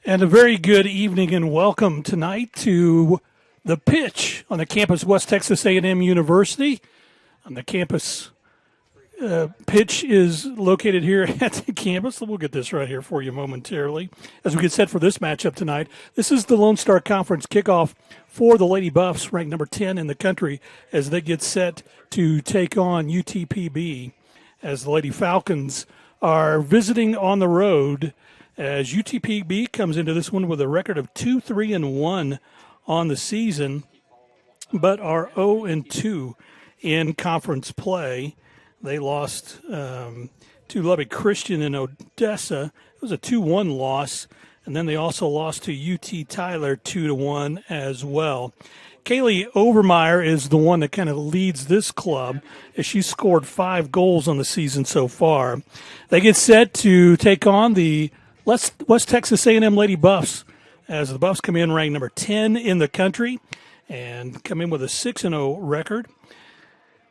And a very good evening and welcome tonight to the pitch on the campus of West Texas A&M University. On the campus pitch is located here at the campus. We'll get this right here for you momentarily as we get set for this matchup tonight. This is the Lone Star Conference kickoff for the Lady Buffs, ranked number 10 in the country, as they get set to take on UTPB, as the Lady Falcons are visiting on the road, as UTPB comes into this one with a record of 2-3-1 on the season, but are 0-2 in conference play. They lost to Lubbock Christian in Odessa. It was a 2-1 loss, and then they also lost to UT Tyler 2-1 as well. Kaylee Overmeyer is the one that kind of leads this club, as she scored 5 goals on the season so far. They get set to take on the West Texas A&M Lady Buffs, as the Buffs come in ranked number 10 in the country and come in with a 6-0 record.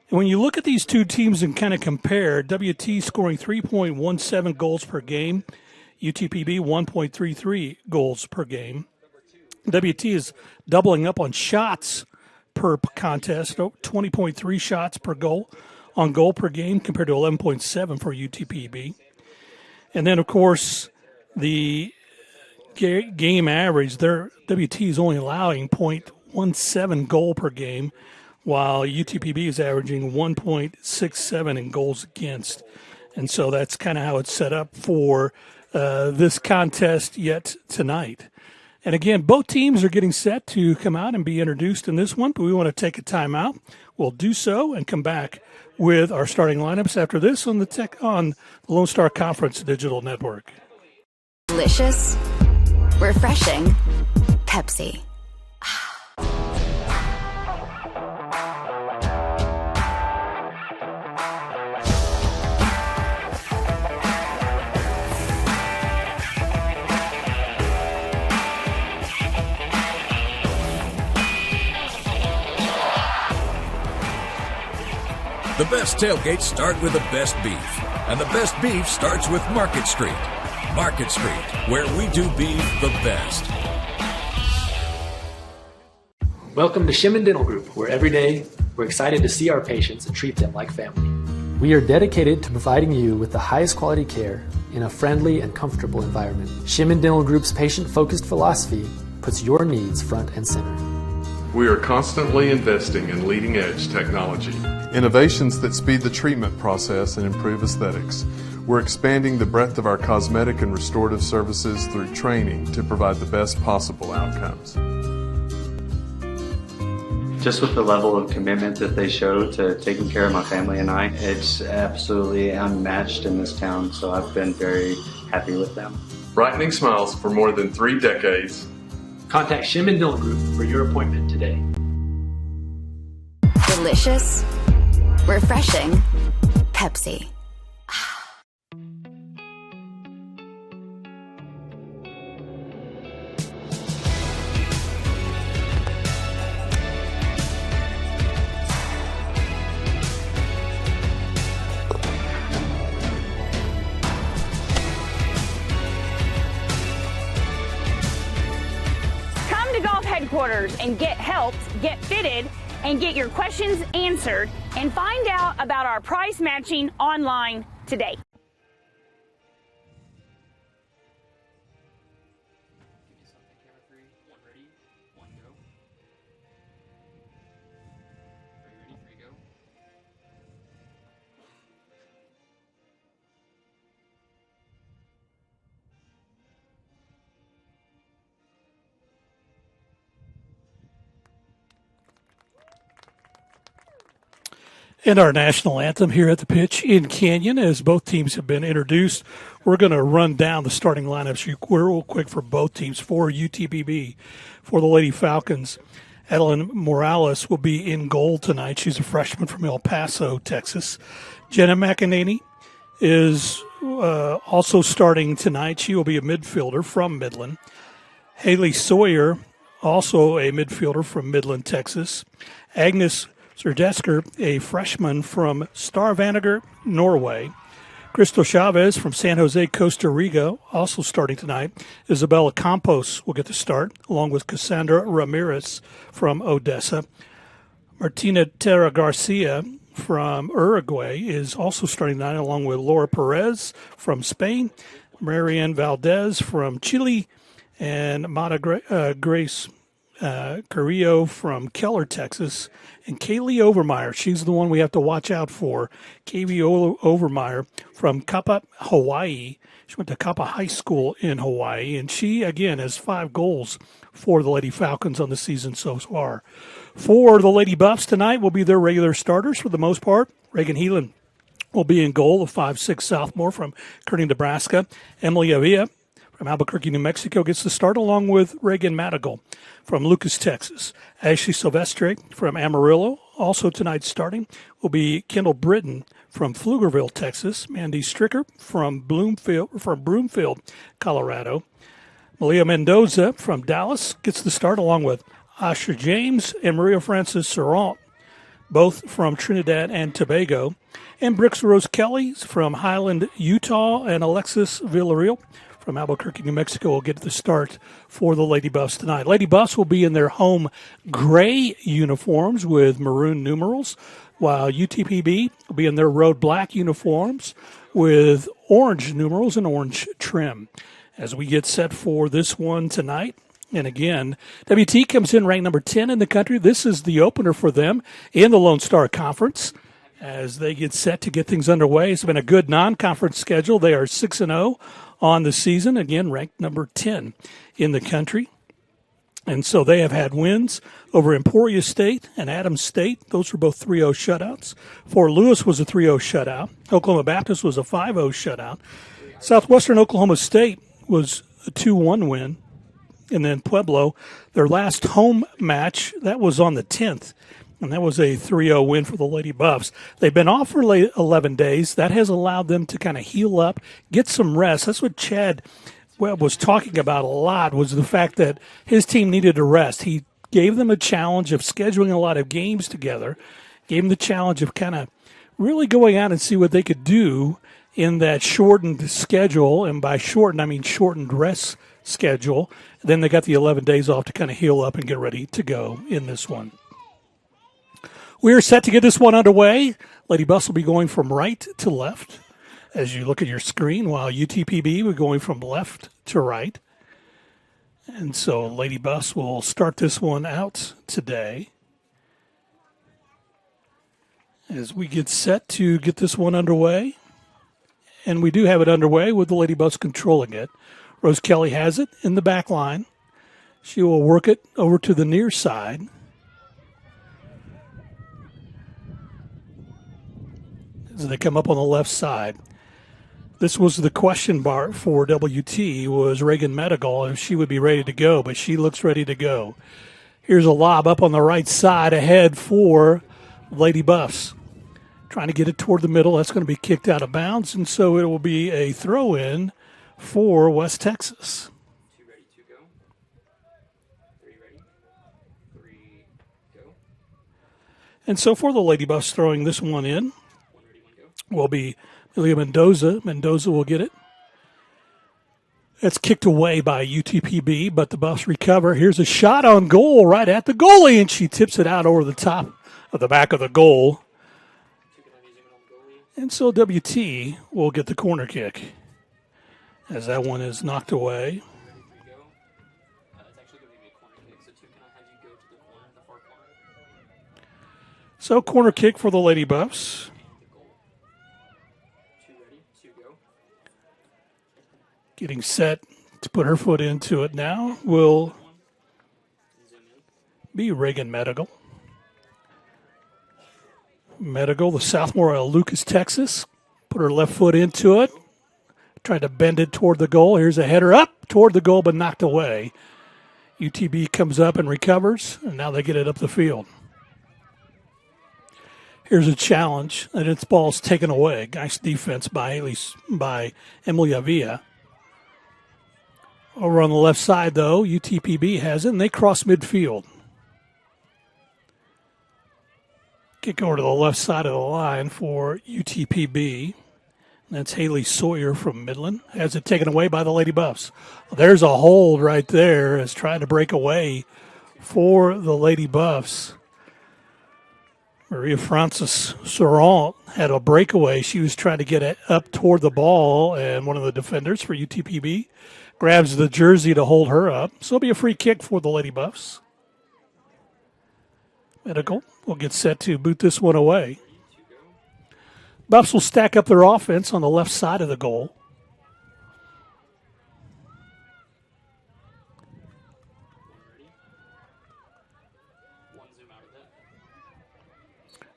And when you look at these two teams and kind of compare, WT scoring 3.17 goals per game, UTPB 1.33 goals per game. WT is doubling up on shots per contest, 20.3 shots per goal on goal per game compared to 11.7 for UTPB. And then, of course, the game average, their WT is only allowing 0.17 goal per game, while UTPB is averaging 1.67 in goals against. And so that's kind of how it's set up for this contest yet tonight. And again, both teams are getting set to come out and be introduced in this one, but we want to take a timeout. We'll do so and come back with our starting lineups after this on the Lone Star Conference Digital Network. Delicious, refreshing, Pepsi. The best tailgates start with the best beef, and the best beef starts with Market Street. Market Street, where we do beef the best. Welcome to Shimon Dental Group, where every day we're excited to see our patients and treat them like family. We are dedicated to providing you with the highest quality care in a friendly and comfortable environment. Shimon Dental Group's patient-focused philosophy puts your needs front and center. We are constantly investing in leading-edge technology. Innovations that speed the treatment process and improve aesthetics. We're expanding the breadth of our cosmetic and restorative services through training to provide the best possible outcomes. Just with the level of commitment that they show to taking care of my family and I, it's absolutely unmatched in this town, so I've been very happy with them. Brightening smiles for more than 3 decades. Contact Shimon Dental Group for your appointment today. Delicious, refreshing, Pepsi. Headquarters and get helped, get fitted, and get your questions answered, and find out about our price matching online today. And our national anthem here at the pitch in Canyon, as both teams have been introduced. We're going to run down the starting lineups real quick for both teams. For UTPB, for the Lady Falcons, Adeline Morales will be in goal tonight. She's a freshman from El Paso, Texas. Jenna McEnany is also starting tonight. She will be a midfielder from Midland. Haley Sawyer, also a midfielder from Midland, Texas. Agnes Serdesker, a freshman from Stavanger, Norway. Crystal Chavez from San Jose, Costa Rica, also starting tonight. Isabella Campos will get the start, along with Cassandra Ramirez from Odessa. Martina Terra Garcia from Uruguay is also starting tonight, along with Laura Perez from Spain, Marianne Valdez from Chile, and Grace Carrillo from Keller, Texas, and Kaylee Overmeyer. She's the one we have to watch out for. Kaylee Overmeyer from Kappa, Hawaii. She went to Kappa High School in Hawaii, and she, again, has 5 goals for the Lady Falcons on the season so far. For the Lady Buffs tonight will be their regular starters for the most part. Reagan Heelan will be in goal, a 5'6" sophomore from Kearney, Nebraska. Emily Avila from Albuquerque, New Mexico gets the start, along with Reagan Madigal from Lucas, Texas. Ashley Silvestre from Amarillo, also tonight starting, will be Kendall Britton from Pflugerville, Texas. Mandy Stricker from Broomfield, Colorado. Malia Mendoza from Dallas gets the start, along with Asha James and Maria Francis Serrant, both from Trinidad and Tobago. And Brooks Rose Kelly from Highland, Utah, and Alexis Villarreal from Albuquerque, New Mexico will get the start for the Lady Buffs tonight. Lady Buffs will be in their home gray uniforms with maroon numerals, while UTPB will be in their road black uniforms with orange numerals and orange trim. As we get set for this one tonight, and again, WT comes in ranked number 10 in the country. This is the opener for them in the Lone Star Conference as they get set to get things underway. It's been a good non-conference schedule. They are 6-0 on the season, again, ranked number 10 in the country. And so they have had wins over Emporia State and Adams State. Those were both 3-0 shutouts. Fort Lewis was a 3-0 shutout. Oklahoma Baptist was a 5-0 shutout. Southwestern Oklahoma State was a 2-1 win. And then Pueblo, their last home match, that was on the 10th. And that was a 3-0 win for the Lady Buffs. They've been off for 11 days. That has allowed them to kind of heal up, get some rest. That's what Chad was talking about a lot, was the fact that his team needed a rest. He gave them a challenge of scheduling a lot of games together, gave them the challenge of kind of really going out and see what they could do in that shortened schedule. And by shortened, I mean shortened rest schedule. Then they got the 11 days off to kind of heal up and get ready to go in this one. We are set to get this one underway. Lady Buffs will be going from right to left as you look at your screen, while UTPB will be going from left to right. And so Lady Buffs will start this one out today as we get set to get this one underway. And we do have it underway with the Lady Buffs controlling it. Rose Kelly has it in the back line. She will work it over to the near side. As they come up on the left side. This was the question bar for WT, was Reagan Madigal, if she would be ready to go, but she looks ready to go. Here's a lob up on the right side ahead for Lady Buffs. Trying to get it toward the middle. That's going to be kicked out of bounds, and so it will be a throw-in for West Texas. 2 ready, 2 go. 3 ready. 3 go. And so for the Lady Buffs throwing this one in, will be Malia Mendoza. Mendoza will get it. That's kicked away by UTPB, but the Buffs recover. Here's a shot on goal right at the goalie, and she tips it out over the top of the back of the goal. And so WT will get the corner kick as that one is knocked away. So corner kick for the Lady Buffs. Getting set to put her foot into it now will be Reagan Madigal. Madigal, the sophomore out of Lucas, Texas, put her left foot into it. Tried to bend it toward the goal. Here's a header up toward the goal, but knocked away. UTB comes up and recovers, and now they get it up the field. Here's a challenge, and its ball's taken away. Nice defense by Emily Avila. Over on the left side, though, UTPB has it, and they cross midfield. Kick over to the left side of the line for UTPB. That's Haley Sawyer from Midland. Has it taken away by the Lady Buffs. There's a hold right there as trying to break away for the Lady Buffs. Maria Francis Sorrent had a breakaway. She was trying to get it up toward the ball, and one of the defenders for UTPB grabs the jersey to hold her up. So it'll be a free kick for the Lady Buffs. Medical will get set to boot this one away. Buffs will stack up their offense on the left side of the goal.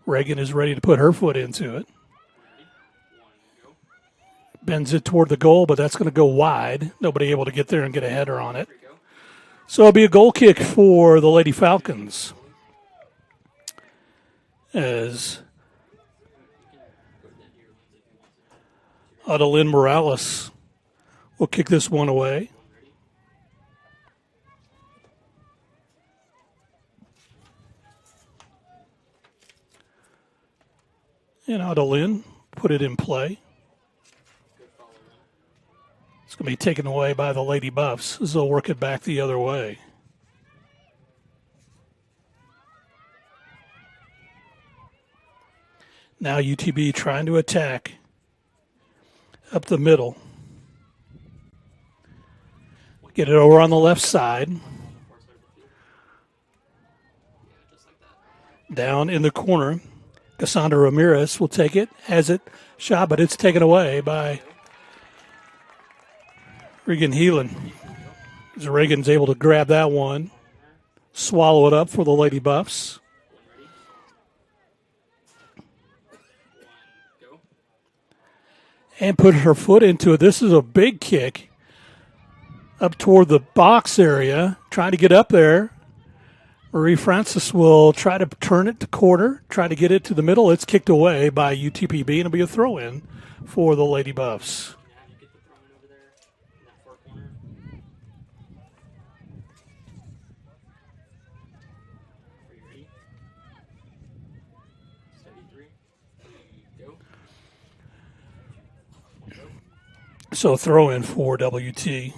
Reagan is ready to put her foot into it. Bends it toward the goal, but that's going to go wide. Nobody able to get there and get a header on it. So it'll be a goal kick for the Lady Falcons. As Adeline Morales will kick this one away. And Adeline put it in play. It's going to be taken away by the Lady Buffs as they'll work it back the other way. Now UTB trying to attack up the middle. Get it over on the left side. Down in the corner. Cassandra Ramirez will take it. Has it shot, but it's taken away by Regan Heelan. As Reagan's able to grab that one, swallow it up for the Lady Buffs. And put her foot into it. This is a big kick up toward the box area, trying to get up there. Marie Francis will try to turn it to corner, try to get it to the middle. It's kicked away by UTPB, and it'll be a throw-in for the Lady Buffs. So throw-in for WT.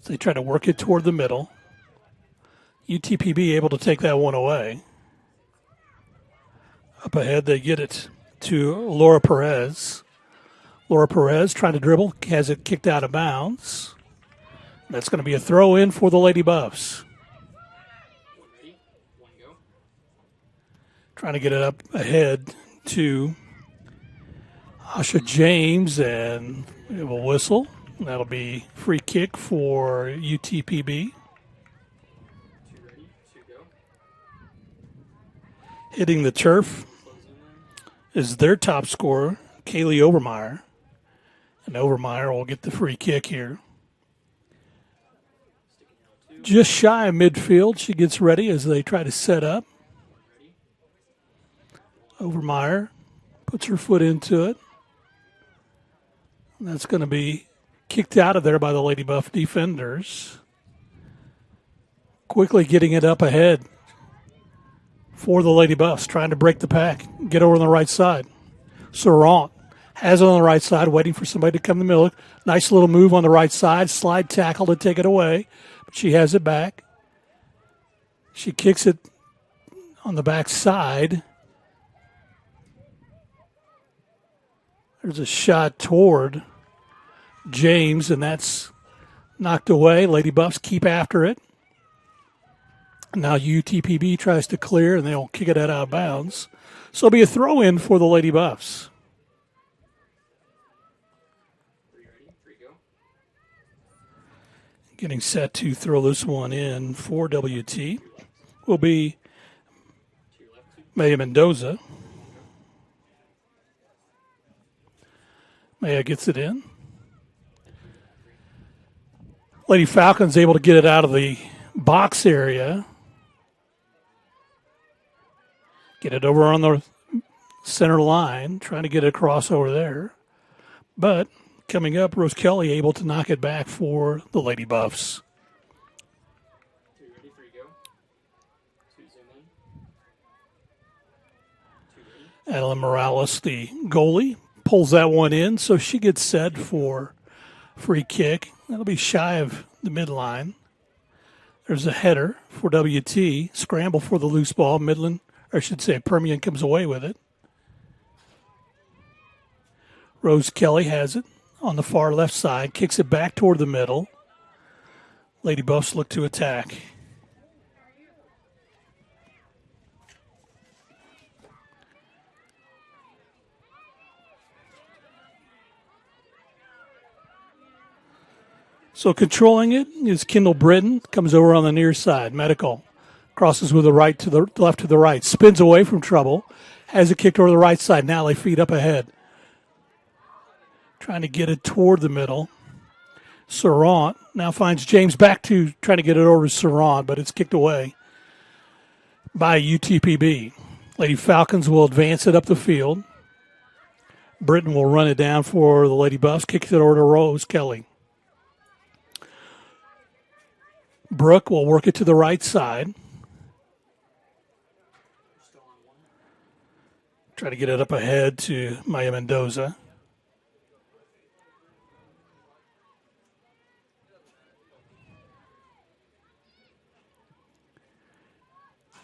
They try to work it toward the middle. UTPB able to take that one away. Up ahead, they get it to Laura Perez. Laura Perez trying to dribble, has it kicked out of bounds. That's going to be a throw-in for the Lady Buffs. Trying to get it up ahead to Asha James, and it will whistle. That'll be free kick for UTPB. Hitting the turf is their top scorer, Kaylee Overmeyer. And Overmeyer will get the free kick here. Just shy of midfield, she gets ready as they try to set up. Overmeyer puts her foot into it. And that's going to be kicked out of there by the Lady Buff defenders. Quickly getting it up ahead for the Lady Buffs, trying to break the pack, get over on the right side. Sorrent has it on the right side, waiting for somebody to come in the middle. Nice little move on the right side, slide tackle to take it away, but she has it back. She kicks it on the back side. There's a shot toward James, and that's knocked away. Lady Buffs keep after it. Now UTPB tries to clear, and they'll kick it out of bounds. So it'll be a throw-in for the Lady Buffs. Getting set to throw this one in for WT will be Maya Mendoza. Maya gets it in. Lady Falcons able to get it out of the box area. Get it over on the center line, trying to get it across over there. But coming up, Rose Kelly able to knock it back for the Lady Buffs. Adeline Morales, the goalie, pulls that one in, so she gets set for free kick. That'll be shy of the midline. There's a header for WT. Scramble for the loose ball. Midland, or I should say Permian, comes away with it. Rose Kelly has it on the far left side. Kicks it back toward the middle. Lady Buffs look to attack. So controlling it is Kendall Britton. Comes over on the near side. Medical crosses with the right to the left to the right. Spins away from trouble. Has it kicked over the right side. Now they feed up ahead. Trying to get it toward the middle. Sarant now finds James back to trying to get it over to Sarant, but it's kicked away by UTPB. Lady Falcons will advance it up the field. Britton will run it down for the Lady Buffs. Kicks it over to Rose Kelly. Brooke will work it to the right side. Try to get it up ahead to Maya Mendoza.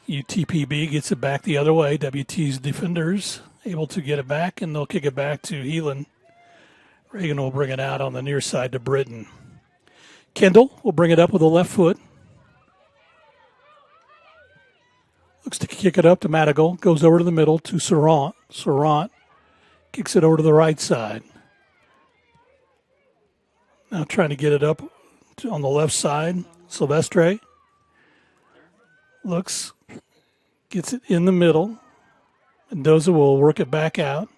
UTPB gets it back the other way. WT's defenders able to get it back, and they'll kick it back to Heelan. Reagan will bring it out on the near side to Britton. Kendall will bring it up with the left foot. Looks to kick it up to Madigal. Goes over to the middle to Sarant. Sarant kicks it over to the right side. Now trying to get it up on the left side. Silvestre looks, gets it in the middle. Mendoza will work it back out.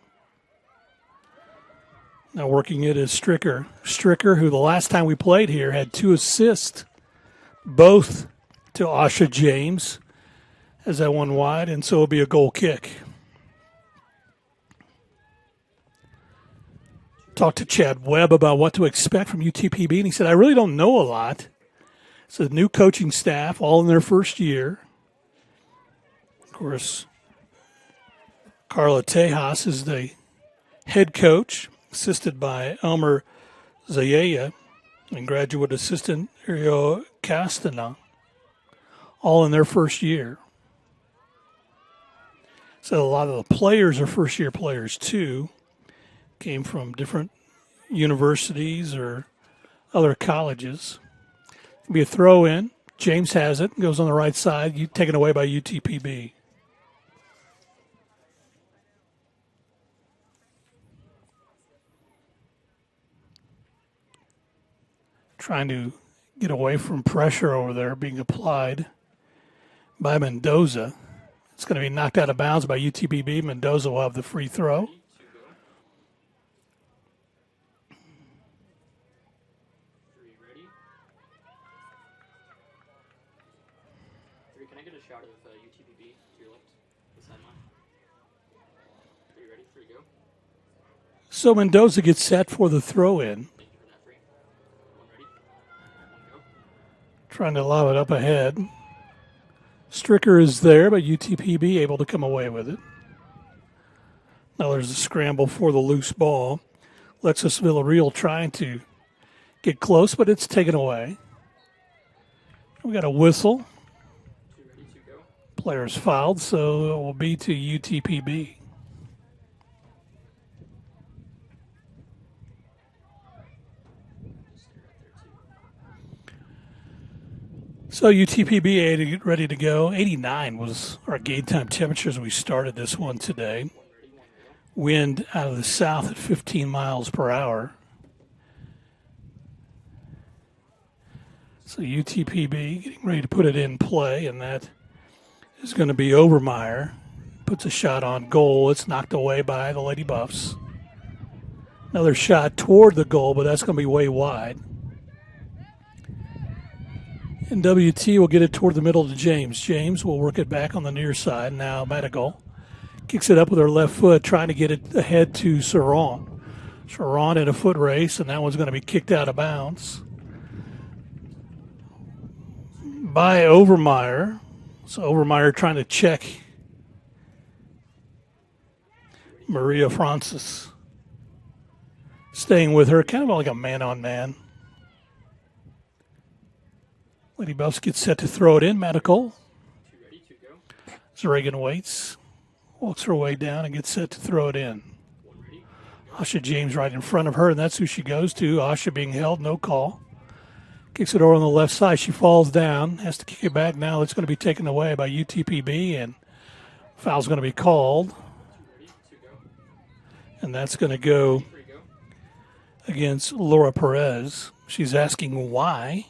Now working it is Stricker. Stricker, who the last time we played here had 2 assists, both to Asha James, as that one wide, and so it'll be a goal kick. Talked to Chad Webb about what to expect from UTPB, and he said, I really don't know a lot. It's a new coaching staff, all in their first year. Of course, Carla Tejas is the head coach, assisted by Elmer Zayaya and graduate assistant Rio Castana, all in their first year. So a lot of the players are first-year players, too. Came from different universities or other colleges. It'll be a throw-in. James has it. Goes on the right side. Taken away by UTPB. Trying to get away from pressure over there being applied by Mendoza. It's going to be knocked out of bounds by UTPB. Mendoza will have the free throw. Can I get a shot of UTPB to your left, the sideline? Are you ready? 3, go. So Mendoza gets set for the throw-in. Trying to lob it up ahead. Stricker is there, but UTPB able to come away with it. Now there's a scramble for the loose ball. Lexus Villarreal trying to get close, but it's taken away. We got a whistle. Players fouled, so it will be to UTPB. So UTPB ready to go. 89 was our game time temperature as we started this one today. Wind out of the south at 15 miles per hour. So UTPB getting ready to put it in play, and that is going to be Overmeyer. Puts a shot on goal. It's knocked away by the Lady Buffs. Another shot toward the goal, but that's going to be way wide. And WT will get it toward the middle to James. James will work it back on the near side. Now Madigal kicks it up with her left foot, trying to get it ahead to Sarant. Sarant in a foot race, and that one's going to be kicked out of bounds by Overmeyer. So Overmeyer trying to check Maria Francis staying with her, kind of like a man-on-man. Lady Buffs gets set to throw it in. Medical. As Reagan waits, walks her way down and gets set to throw it in. Asha James right in front of her, and that's who she goes to. Asha being held, no call. Kicks it over on the left side. She falls down, has to kick it back now. It's going to be taken away by UTPB, and foul's going to be called. And that's going to go against Laura Perez. She's asking why.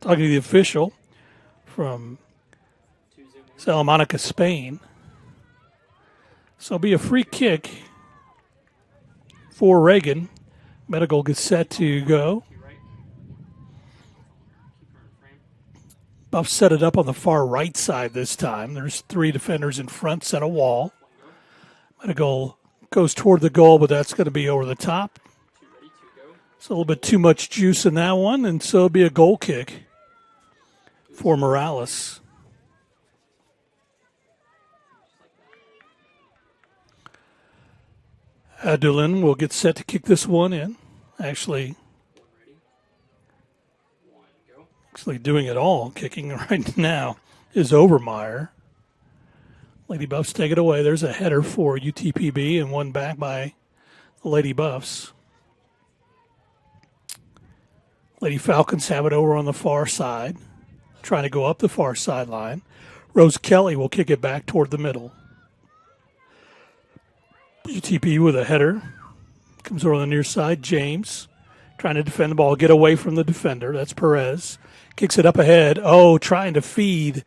Talking to the official from Salamanca, Spain. So it'll be a free kick for Reagan. Medical gets set to go. Buff set it up on the far right side this time. There's 3 defenders in front, set a wall. Medical goes toward the goal, but that's going to be over the top. It's a little bit too much juice in that one, and so it'll be a goal kick for Morales. Adulin will get set to kick this one in. Actually doing it all, kicking right now, is Overmeyer. Lady Buffs take it away. There's a header for UTPB and one back by the Lady Buffs. Lady Falcons have it over on the far side, trying to go up the far sideline. Rose Kelly will kick it back toward the middle. UTP with a header. Comes over on the near side. James trying to defend the ball, get away from the defender. That's Perez. Kicks it up ahead. Oh, trying to feed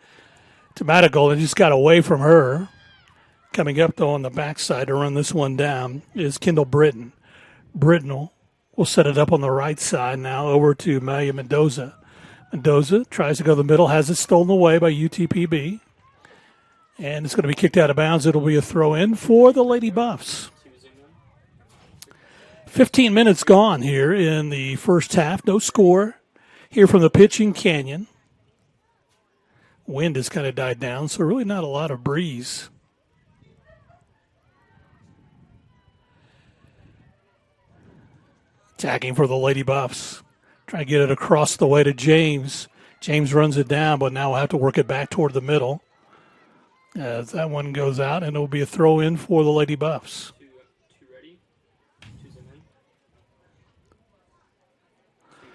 to Madrigal and just got away from her. Coming up, though, on the backside to run this one down is Kendall Britton. Britton will set it up on the right side now over to Malia Mendoza. Mendoza tries to go to the middle, has it stolen away by UTPB. And it's going to be kicked out of bounds. It'll be a throw in for the Lady Buffs. 15 minutes gone here in the first half. No score here from the pitching canyon. Wind has kind of died down, so really not a lot of breeze. Attacking for the Lady Buffs. Trying to get it across the way to James. James runs it down, but now we'll have to work it back toward the middle. As that one goes out, and it'll be a throw in for the Lady Buffs.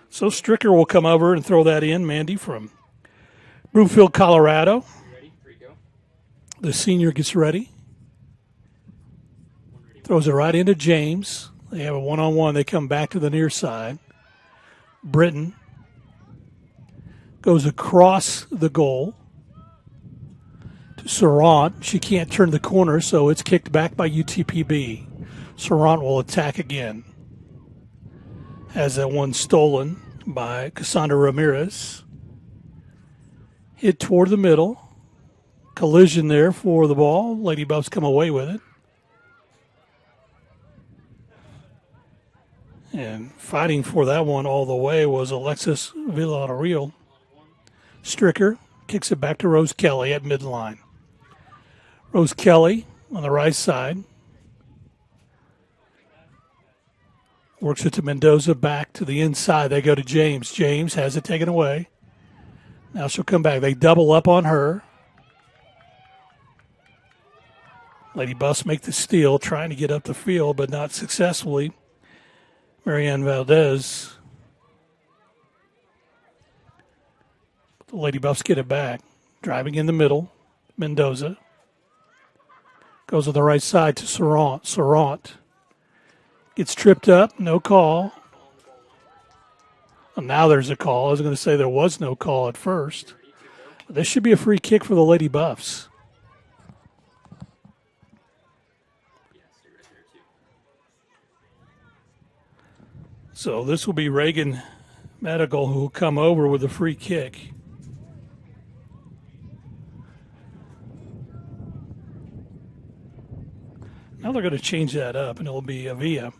So Stricker will come over and throw that in. Mandy from Broomfield, Colorado. The senior gets ready. Throws it right into James. They have a one-on-one. They come back to the near side. Britton goes across the goal to Sarant. She can't turn the corner, so it's kicked back by UTPB. Sarant will attack again. Has that one stolen by Cassandra Ramirez. Hit toward the middle. Collision there for the ball. Lady Buffs come away with it. And fighting for that one all the way was Alexis Villarreal. Stricker kicks it back to Rose Kelly at midline. Rose Kelly on the right side. Works it to Mendoza, back to the inside. They go to James. James has it taken away. Now she'll come back. They double up on her. Lady Buffs make the steal, trying to get up the field, but not successfully. Marianne Valdez. The Lady Buffs get it back. Driving in the middle. Mendoza. Goes on the right side to Sarant. Sarant gets tripped up. No call. Well, now there's a call. I was going to say there was no call at first. But this should be a free kick for the Lady Buffs. So this will be Reagan Medical who will come over with a free kick. Now they're going to change that up, and it'll be Avia.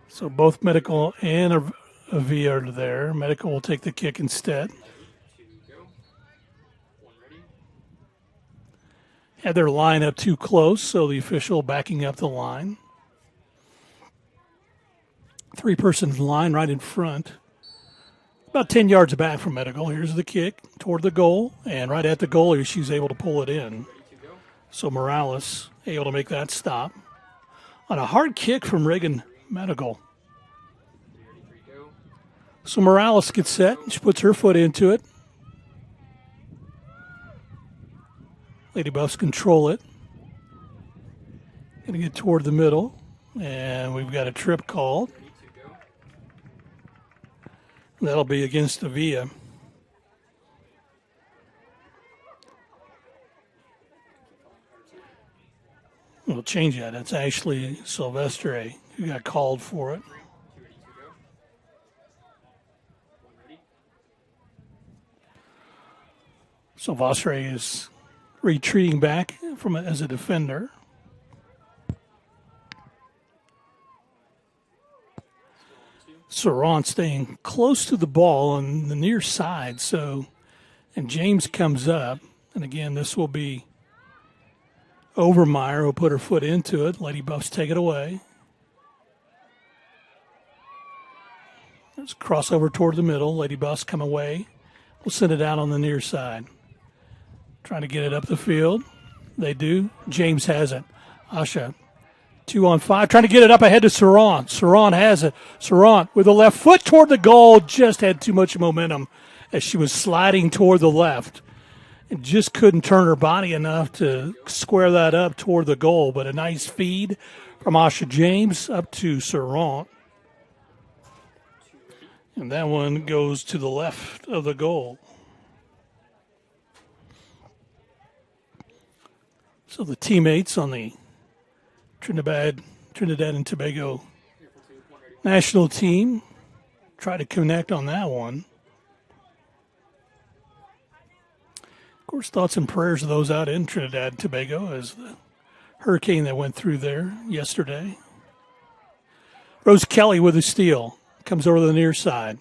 So both Medical and Avia are there. Medical will take the kick instead. had their line up too close, so the official backing up the line. 3-person line right in front. About 10 yards back from Medical. Here's the kick toward the goal, and right at the goal, she's able to pull it in. So Morales able to make that stop. On a hard kick from Reagan Medical. So Morales gets set. She puts her foot into it. Lady Buffs control it. Going to get toward the middle, and we've got a trip called. That'll be against Avia. We'll change that. It's actually Silvestre who got called for it. Silvestre is retreating back from as a defender. Saran staying close to the ball on the near side. And James comes up. And again, this will be Overmeyer who'll put her foot into it. Lady Buffs take it away. There's a crossover toward the middle. Lady Buffs come away. We'll send it out on the near side. Trying to get it up the field. They do. James has it. Asha, 2-on-5. Trying to get it up ahead to Saran. Saran has it. Saran with the left foot toward the goal. Just had too much momentum as she was sliding toward the left. And just couldn't turn her body enough to square that up toward the goal. But a nice feed from Asha James up to Saran. And that one goes to the left of the goal. So the teammates on the Trinidad and Tobago national team try to connect on that one. Of course, thoughts and prayers of those out in Trinidad and Tobago as the hurricane that went through there yesterday. Rose Kelly with a steal. Comes over to the near side.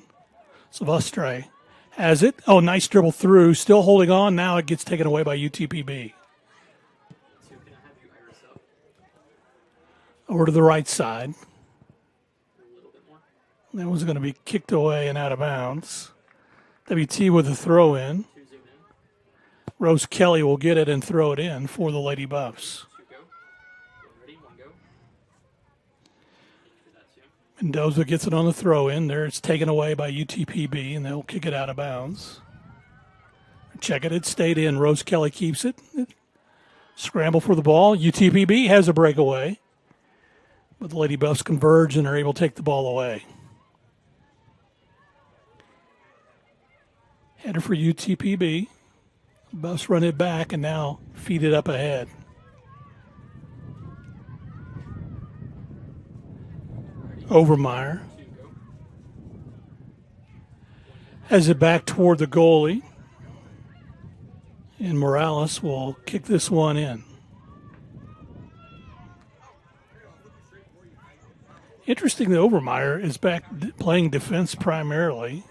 Silvestre has it. Oh, nice dribble through. Still holding on. Now it gets taken away by UTPB. Over to the right side. That one's going to be kicked away and out of bounds. WT with the throw in. Rose Kelly will get it and throw it in for the Lady Buffs. Mendoza gets it on the throw in. There it's taken away by UTPB, and they'll kick it out of bounds. Check it. It stayed in. Rose Kelly keeps it. Scramble for the ball. UTPB has a breakaway. But the Lady Buffs converge and are able to take the ball away. Header for UTPB. Buffs run it back and now feed it up ahead. Overmeyer has it back toward the goalie. And Morales will kick this one in. Interesting that Overmeyer is back playing defense primarily.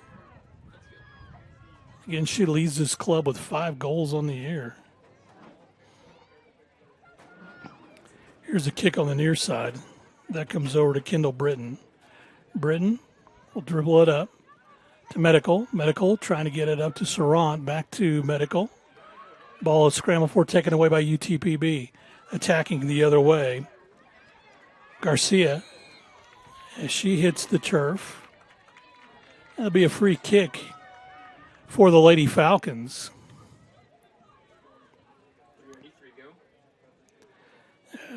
Again, she leads this club with 5 goals on the year. Here's a kick on the near side. That comes over to Kendall Britton. Britton will dribble it up to Medical. Medical trying to get it up to Sarant. Back to Medical. Ball is scrambled for, taken away by UTPB. Attacking the other way. Garcia, as she hits the turf. That'll be a free kick for the Lady Falcons.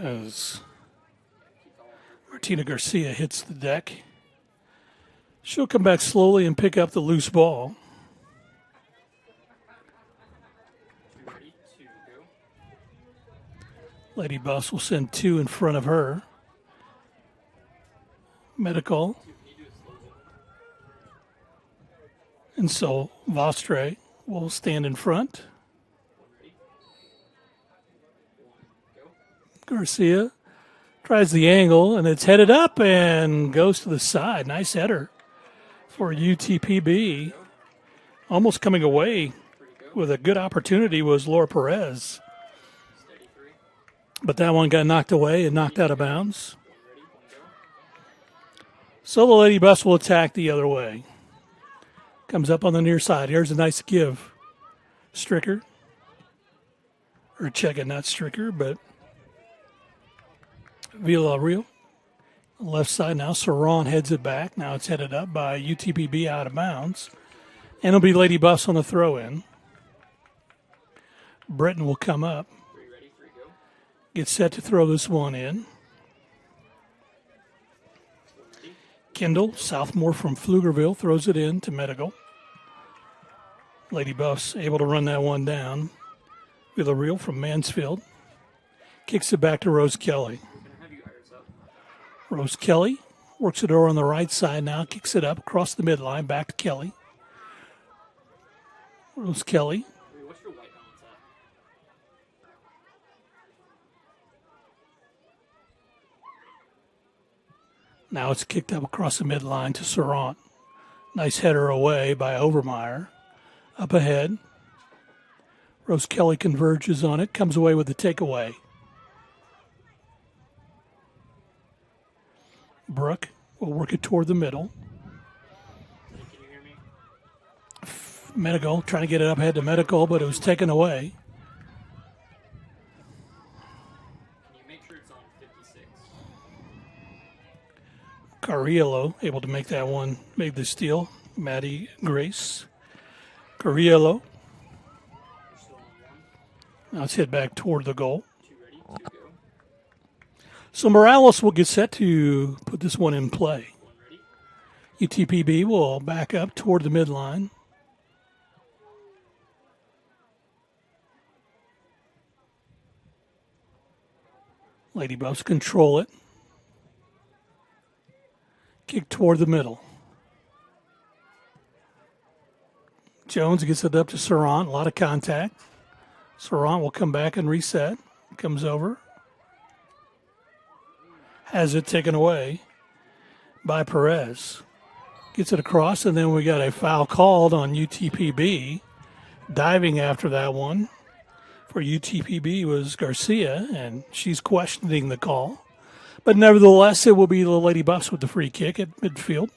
As Martina Garcia hits the deck, she'll come back slowly and pick up the loose ball. Lady Buffs will send 2 in front of her. Medical. And so Vostre will stand in front. Garcia tries the angle, and it's headed up and goes to the side. Nice header for UTPB. Almost coming away with a good opportunity was Laura Perez. But that one got knocked away and knocked out of bounds. So the Lady Buffs will attack the other way. Comes up on the near side. Here's a nice give. Stricker. Or check it, not Stricker, but Villarreal. Left side now. Saran heads it back. Now it's headed up by UTPB out of bounds. And it'll be Lady Buffs on the throw in. Breton will come up. Get set to throw this one in. Kendall, sophomore from Pflugerville, throws it in to Medical. Lady Buffs able to run that one down. Villarreal from Mansfield. Kicks it back to Rose Kelly. Rose Kelly works it over on the right side now. Kicks it up across the midline. Back to Kelly. Rose Kelly. Now it's kicked up across the midline to Sarant. Nice header away by Overmeyer. Up ahead. Rose Kelly converges on it. Comes away with the takeaway. Brooke will work it toward the middle. Medical trying to get it up ahead to Medical, but it was taken away. Carriello able to make that one, make the steal. Maddie Grace. Carriello. Now it's hit back toward the goal. So Morales will get set to put this one in play. UTPB will back up toward the midline. Lady Buffs control it. Kick toward the middle. Jones gets it up to Sarant. A lot of contact. Sarant will come back and reset. Comes over. Has it taken away by Perez. Gets it across, and then we got a foul called on UTPB. Diving after that one for UTPB was Garcia, and she's questioning the call. But nevertheless, it will be the Lady Buffs with the free kick at midfield.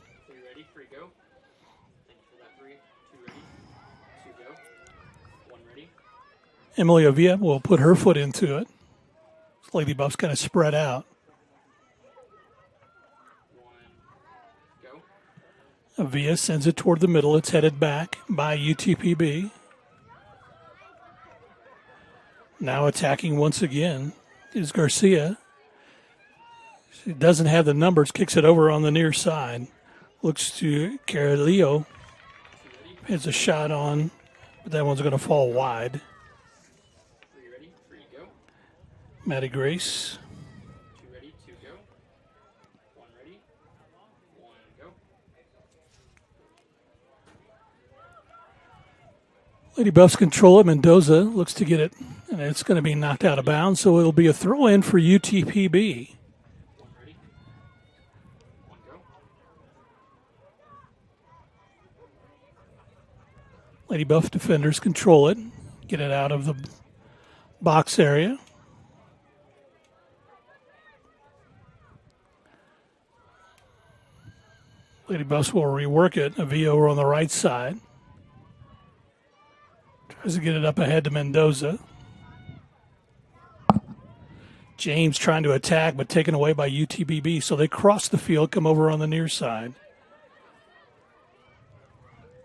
Emily Avia will put her foot into it. Lady Buffs kind of spread out. Avia sends it toward the middle. It's headed back by UTPB. Now attacking once again is Garcia. She doesn't have the numbers. Kicks it over on the near side. Looks to Carrillo. Has a shot on, but that one's going to fall wide. Maddie Grace. Lady Buffs control it. Mendoza looks to get it, and it's going to be knocked out of bounds, so it'll be a throw-in for UTPB. Lady Buff defenders control it, get it out of the box area. Lady Buffs will rework it. Avia over on the right side. Tries to get it up ahead to Mendoza. James trying to attack, but taken away by UTPB. So they cross the field, come over on the near side.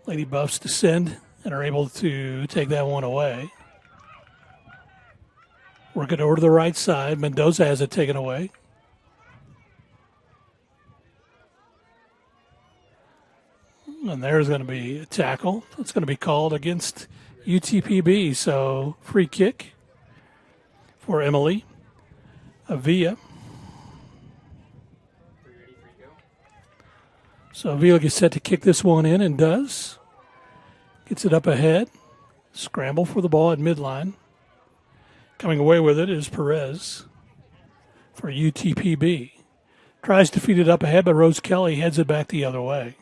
Lady Buffs descend and are able to take that one away. Work it over to the right side. Mendoza has it taken away. And there's going to be a tackle. It's going to be called against UTPB. So free kick for Emily Avia. So Avia gets set to kick this one in and does. Gets it up ahead. Scramble for the ball at midline. Coming away with it is Perez for UTPB. Tries to feed it up ahead, but Rose Kelly heads it back the other way.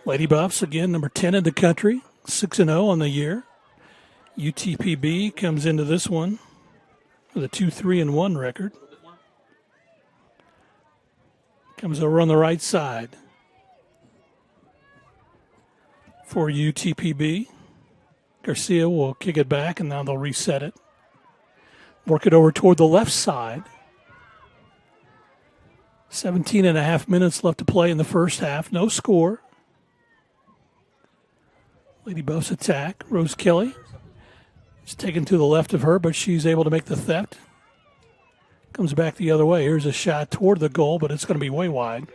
Lady Buffs, again, number 10 in the country, 6-0 on the year. UTPB comes into this one with a 2-3-1 record. Comes over on the right side for UTPB. Garcia will kick it back, and now they'll reset it. Work it over toward the left side. 17 and a half minutes left to play in the first half. No score. Lady Buffs attack. Rose Kelly is taken to the left of her, but she's able to make the theft. Comes back the other way. Here's a shot toward the goal, but it's going to be way wide.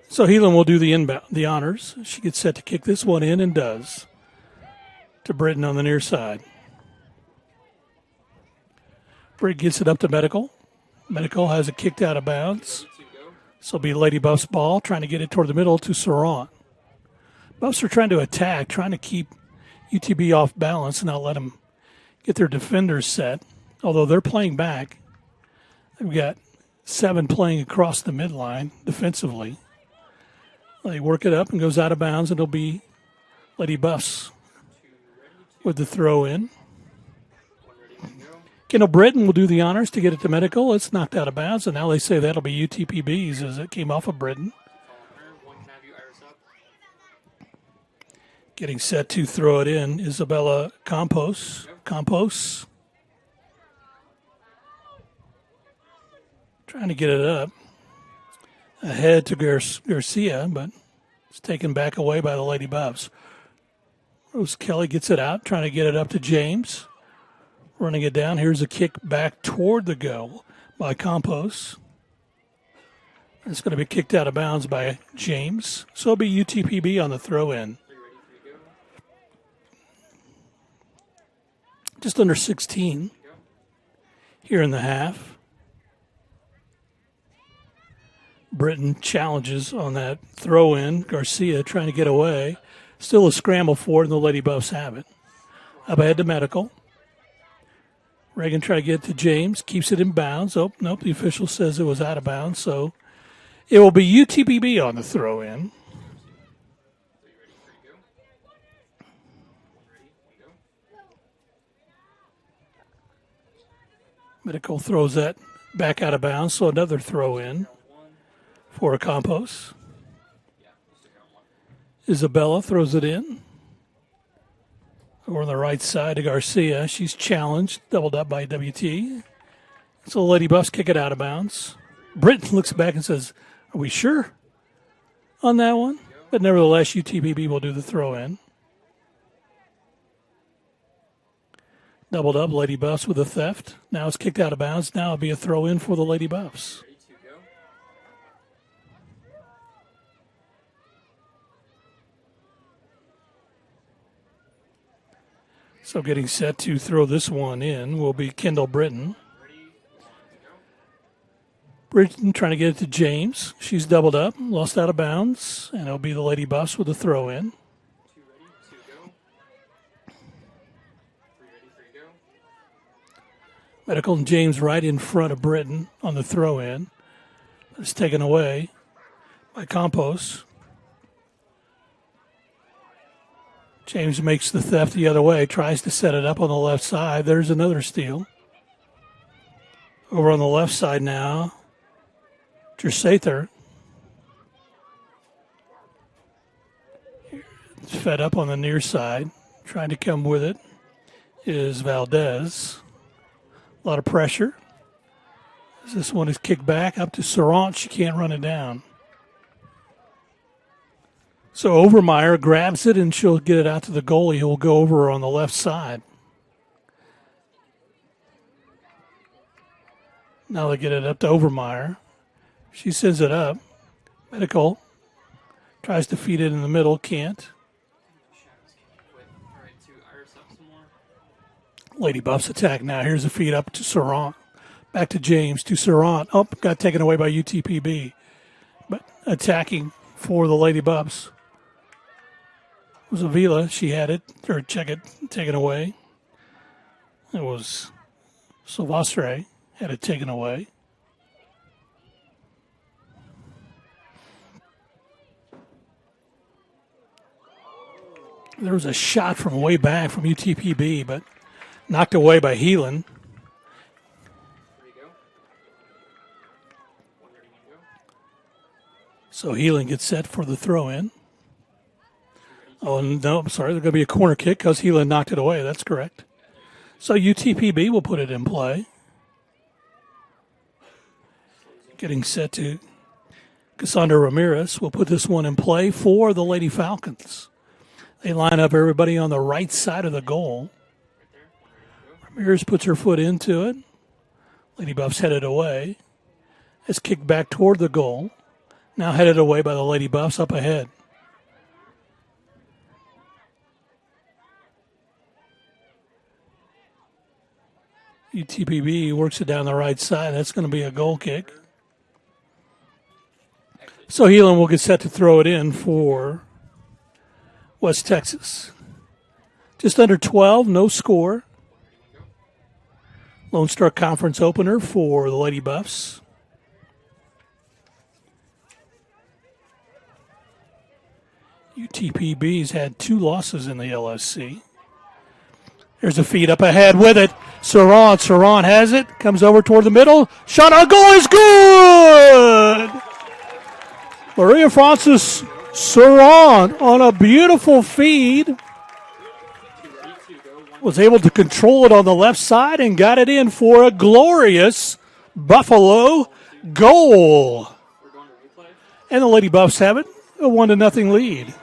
So Heelan will do the honors. She gets set to kick this one in and does. To Britton on the near side. Britt gets it up to Medical. Medical has it kicked out of bounds. So it'll be Lady Buff's ball, trying to get it toward the middle to Saran. Buffs are trying to attack, trying to keep UTB off balance and not let them get their defenders set. Although they're playing back. They've got 7 playing across the midline defensively. They work it up and goes out of bounds, and it'll be Lady Buffs with the throw in. Kendall Britton will do the honors to get it to Medical. It's knocked out of bounds, and now they say that'll be UTPB's as it came off of Britton. Getting set to throw it in, Isabella Campos. Trying to get it up. Ahead to Garcia, but it's taken back away by the Lady Buffs. Rose Kelly gets it out, trying to get it up to James. Running it down. Here's a kick back toward the goal by Campos. It's going to be kicked out of bounds by James. So it'll be UTPB on the throw-in. Just under 16 here in the half. Britton challenges on that throw-in. Garcia trying to get away. Still a scramble for it, and the Lady Buffs have it. Up ahead to Medical. Reagan trying to get it to James. Keeps it in bounds. Oh, nope, the official says it was out of bounds, so it will be UTPB on the throw-in. Medical throws that back out of bounds, so another throw-in for a Campos. Isabella throws it in. Over on the right side to Garcia. She's challenged, doubled up by WT. So Lady Buffs kick it out of bounds. Britton looks back and says, "Are we sure on that one?" But nevertheless, UTPB will do the throw-in. Doubled up, Lady Buffs with a theft. Now it's kicked out of bounds. Now it'll be a throw-in for the Lady Buffs. So getting set to throw this one in will be Kendall Britton. Britton trying to get it to James. She's doubled up, lost out of bounds, and it'll be the Lady Buffs with a throw-in. Medical and James right in front of Britton on the throw-in. It's taken away by Campos. James makes the theft the other way, tries to set it up on the left side. There's another steal. Over on the left side now, Jersather. Fed up on the near side. Trying to come with it is Valdez. A lot of pressure. This one is kicked back up to Sarant. She can't run it down. So Overmeyer grabs it, and she'll get it out to the goalie, who will go over on the left side. Now they get it up to Overmeyer. She sends it up. Medical tries to feed it in the middle, can't. Lady Buffs attack now. Here's a feed up to Sarant. Back to James, to Sarant. Oh, got taken away by UTPB. But attacking for the Lady Buffs was Avila. She had it, or check it, taken away. It was Silvestre had it taken away. There was a shot from way back from UTPB, but knocked away by Heelan. So Heelan gets set for the throw-in. Oh, no, I'm sorry. There's going to be a corner kick because Heelan knocked it away. That's correct. So UTPB will put it in play. Getting set to Cassandra Ramirez will put this one in play for the Lady Falcons. They line up everybody on the right side of the goal. Ramirez puts her foot into it. Lady Buffs headed away. It's kicked back toward the goal. Now headed away by the Lady Buffs up ahead. UTPB works it down the right side. That's going to be a goal kick. So Heelan will get set to throw it in for West Texas. Just under 12, no score. Lone Star Conference opener for the Lady Buffs. UTPB's had 2 losses in the LSC. There's a feed up ahead with it. Saran has it. Comes over toward the middle. Shot on goal is good! Maria Francis Saran on a beautiful feed. Was able to control it on the left side and got it in for a glorious Buffalo goal. And the Lady Buffs have it, a 1-0 lead.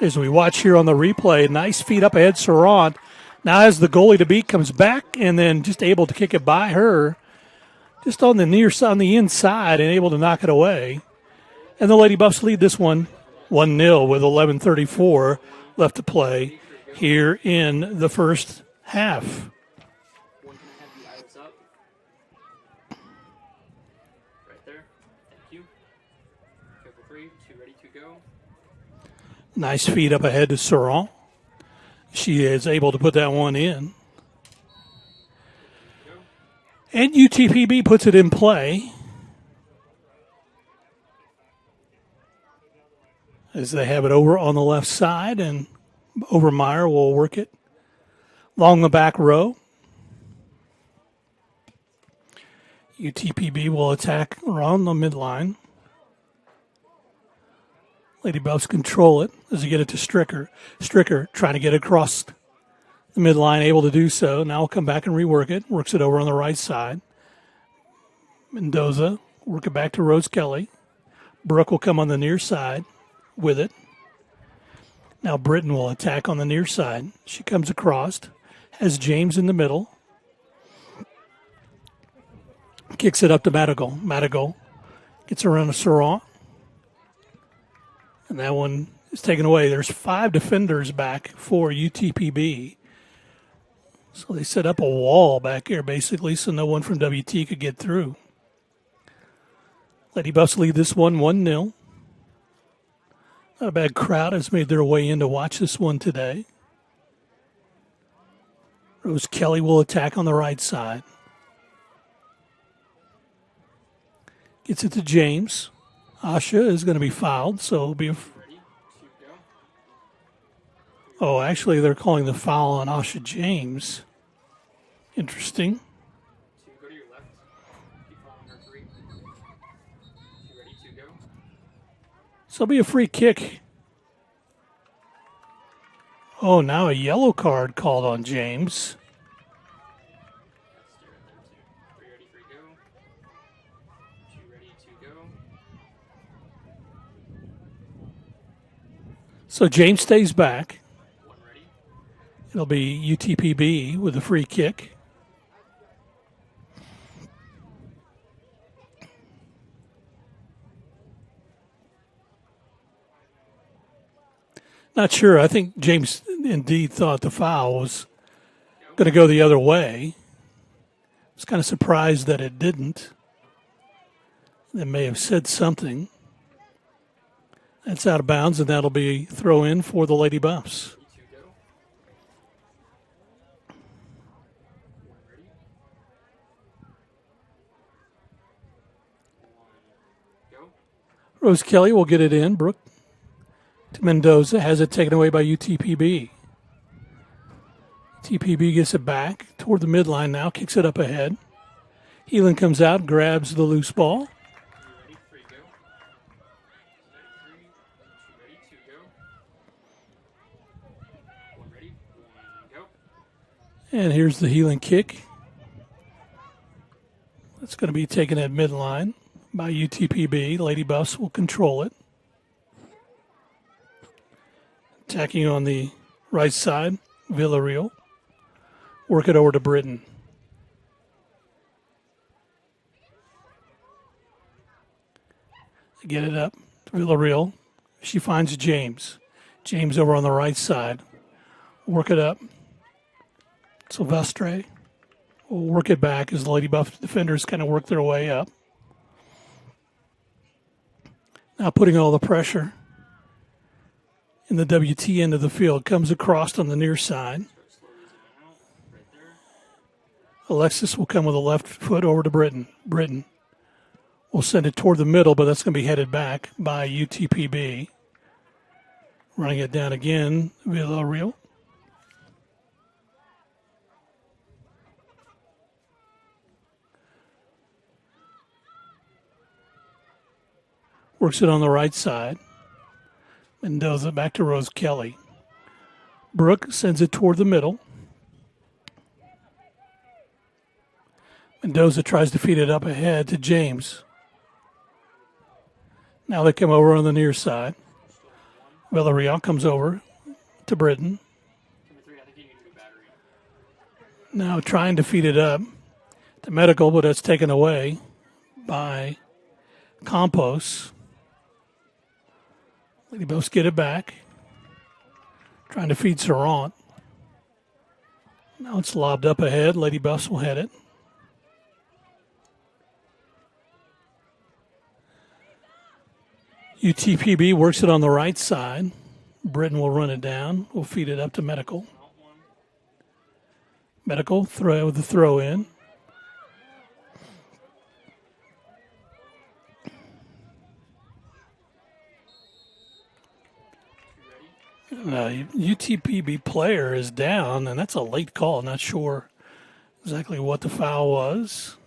As we watch here on the replay, nice feed up ahead, Saran. Now as the goalie to beat comes back and then just able to kick it by her, just on the near side, on the inside, and able to knock it away. And the Lady Buffs lead this one 1-0 with 11:34 left to play here in the first half. Nice feed up ahead to Saran. She is able to put that one in. And UTPB puts it in play as they have it over on the left side, and Overmeyer will work it along the back row. UTPB will attack around the midline. Lady Buffs control it as they get it to Stricker. Stricker trying to get across the midline, able to do so. Now we'll come back and rework it. Works it over on the right side. Mendoza work it back to Rose Kelly. Brooke will come on the near side with it. Now Britton will attack on the near side. She comes across, has James in the middle. Kicks it up to Madigal. Madigal gets around to Saran. And that one is taken away. There's 5 defenders back for UTPB. So they set up a wall back here, basically, so no one from WT could get through. Lady Buffs lead this one 1-0. Not a bad crowd has made their way in to watch this one today. Rose Kelly will attack on the right side. Gets it to James. Asha is going to be fouled, so it'll be Oh, actually, they're calling the foul on Asha James. Interesting. So it'll be a free kick. Oh, now a yellow card called on James. So James stays back. It'll be UTPB with a free kick. Not sure. I think James indeed thought the foul was going to go the other way. I was kind of surprised that it didn't. They may have said something. That's out of bounds, and that'll be throw in for the Lady Buffs. Rose Kelly will get it in. Brooke to Mendoza, has it taken away by UTPB. TPB gets it back toward the midline now, kicks it up ahead. Heelan comes out, grabs the loose ball. And here's the Heelan kick. It's going to be taken at midline by UTPB. Lady Buffs will control it. Attacking on the right side, Villarreal. Work it over to Britton. Get it up to Villarreal. She finds James. James over on the right side. Work it up. Silvestre will work it back as the Lady Buff defenders kind of work their way up. Now putting all the pressure in the WT end of the field. Comes across on the near side. Alexis will come with a left foot over to Britton. Britton will send it toward the middle, but that's going to be headed back by UTPB. Running it down again, Villarreal. Works it on the right side. Mendoza back to Rose Kelly. Brooke sends it toward the middle. Mendoza tries to feed it up ahead to James. Now they come over on the near side. Villarreal comes over to Britton. Now trying to feed it up to Medical, but that's taken away by Campos. Lady Buffs get it back. Trying to feed Serrant. Now it's lobbed up ahead. Lady Buffs will head it. UTPB works it on the right side. Britton will run it down. We'll feed it up to Medical. Medical throw with the throw in. UTPB player is down, and that's a late call. Not sure exactly what the foul was.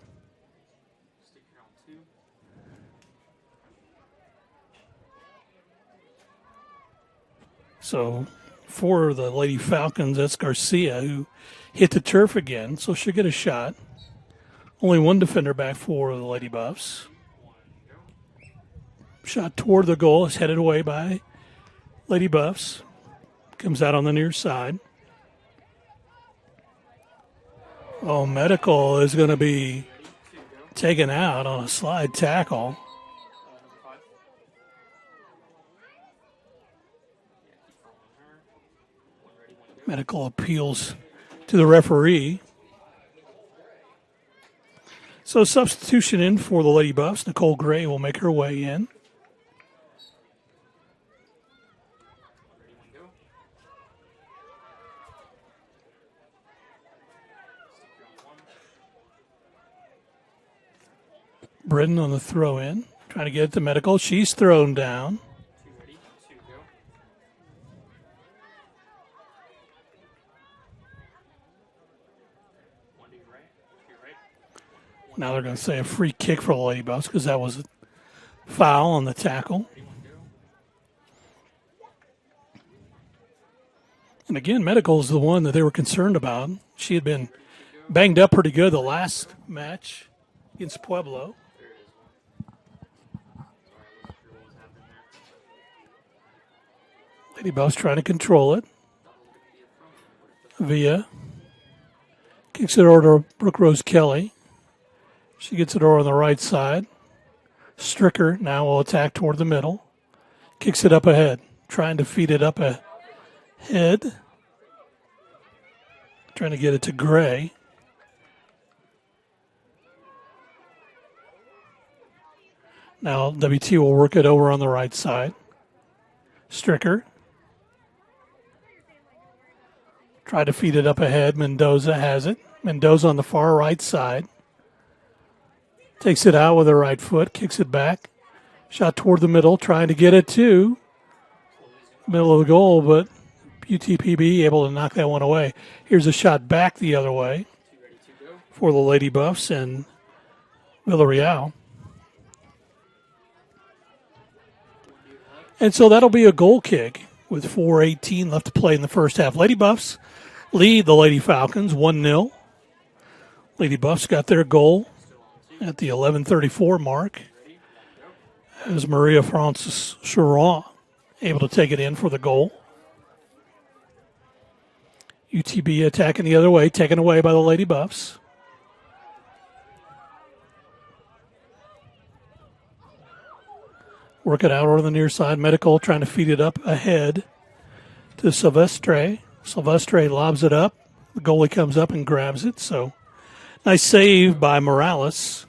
So for the Lady Falcons, that's Garcia, who hit the turf again, so she'll get a shot. Only one defender back for the Lady Buffs. Shot toward the goal is headed away by Lady Buffs. Comes out on the near side. Oh, Medical is going to be taken out on a slide tackle. Medical appeals to the referee. So substitution in for the Lady Buffs. Nicole Gray will make her way in. Britton on the throw in, trying to get it to Medical. She's thrown down. Now they're going to say a free kick for the Lady Buffs because that was a foul on the tackle. And again, Medical is the one that they were concerned about. She had been banged up pretty good the last match against Pueblo. Lady Buffs trying to control it. Villa kicks it over to Brooke Rose Kelly. She gets it over on the right side. Stricker now will attack toward the middle. Kicks it up ahead. Trying to feed it up ahead. Trying to get it to Gray. Now WT will work it over on the right side. Stricker. Try to feed it up ahead. Mendoza has it. Mendoza on the far right side. Takes it out with her right foot. Kicks it back. Shot toward the middle. Trying to get it to middle of the goal, but UTPB able to knock that one away. Here's a shot back the other way for the Lady Buffs and Villarreal. And so that'll be a goal kick with 4:18 left to play in the first half. Lady Buffs lead the Lady Falcons 1-0. Lady Buffs got their goal at the 11:34 mark as Maria Francis Chiron able to take it in for the goal. UTB attacking the other way, taken away by the Lady Buffs. Work it out over the near side. Medical trying to feed it up ahead to Silvestre. Silvestre lobs it up. The goalie comes up and grabs it. So nice save by Morales.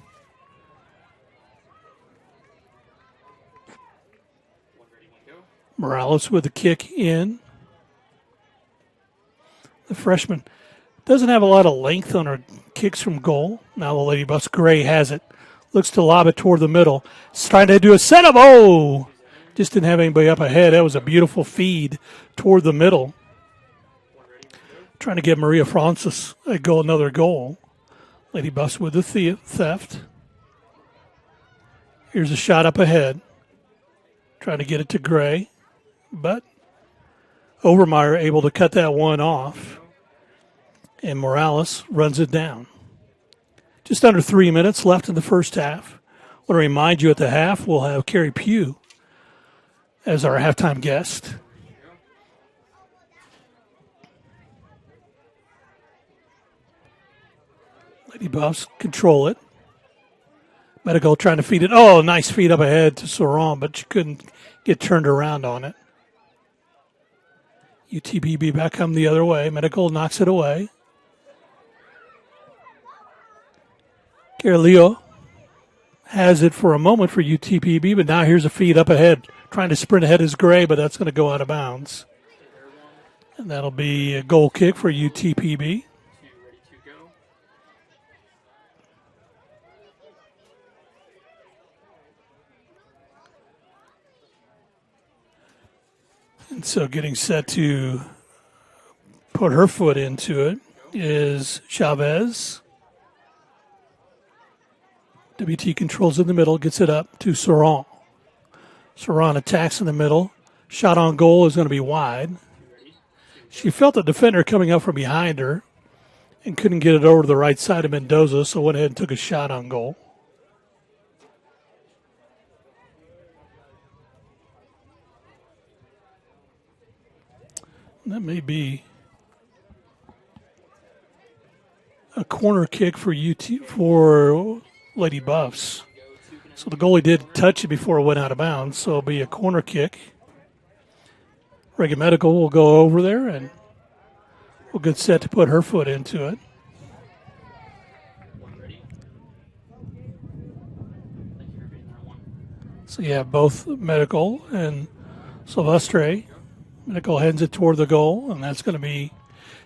Morales with the kick in. The freshman doesn't have a lot of length on her kicks from goal. Now the Lady Buffs. Gray has it. Looks to lob it toward the middle. He's trying to do a setup. Oh! Just didn't have anybody up ahead. That was a beautiful feed toward the middle. Trying to get Maria Francis another goal. Lady Buffs with the theft. Here's a shot up ahead. Trying to get it to Gray. But Overmeyer able to cut that one off. And Morales runs it down. Just under 3 minutes left in the first half. I want to remind you at the half we'll have Carrie Pugh as our halftime guest. Lady Buffs control it. Medical trying to feed it. Oh, nice feed up ahead to Soran, but she couldn't get turned around on it. UTPB back come the other way. Medical knocks it away. Carolio has it for a moment for UTPB, but now here's a feed up ahead. Trying to sprint ahead is Gray, but that's going to go out of bounds. And that'll be a goal kick for UTPB. And so getting set to put her foot into it is Chavez. WT controls in the middle, gets it up to Soran. Soran attacks in the middle. Shot on goal is going to be wide. She felt the defender coming up from behind her and couldn't get it over to the right side of Mendoza, so went ahead and took a shot on goal. That may be a corner kick for for Lady Buffs. So the goalie did touch it before it went out of bounds, so it'll be a corner kick. Reagan Medical will go over there and we'll get set to put her foot into it. So you have both Medical and Silvestre. Medical heads it toward the goal, and that's going to be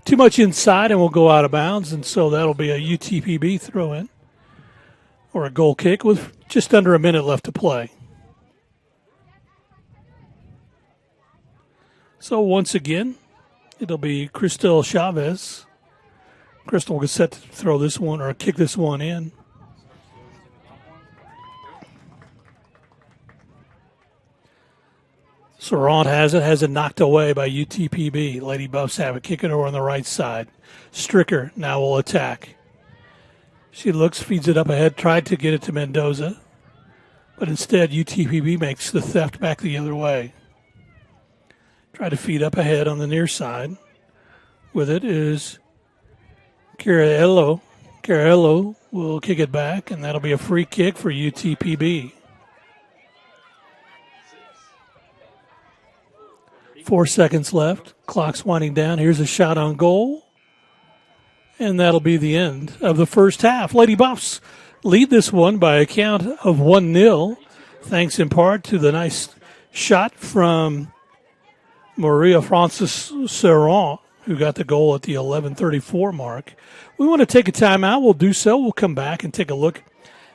too much inside and will go out of bounds, and so that'll be a UTPB throw-in or a goal kick with just under a minute left to play. So once again, it'll be Cristel Chavez. Crystal will get set to throw this one or kick this one in. Sarant has it knocked away by UTPB. Lady Buffs have it, kicking over on the right side. Stricker now will attack. She looks, feeds it up ahead, tried to get it to Mendoza, but instead UTPB makes the theft back the other way. Try to feed up ahead on the near side. With it is Cariello. Cariello will kick it back, and that'll be a free kick for UTPB. 4 seconds left. Clock's winding down. Here's a shot on goal. And that'll be the end of the first half. Lady Buffs lead this one by a count of 1-0, thanks in part to the nice shot from Maria Francis Serrant, who got the goal at the 11:34 mark. We want to take a timeout. We'll do so. We'll come back and take a look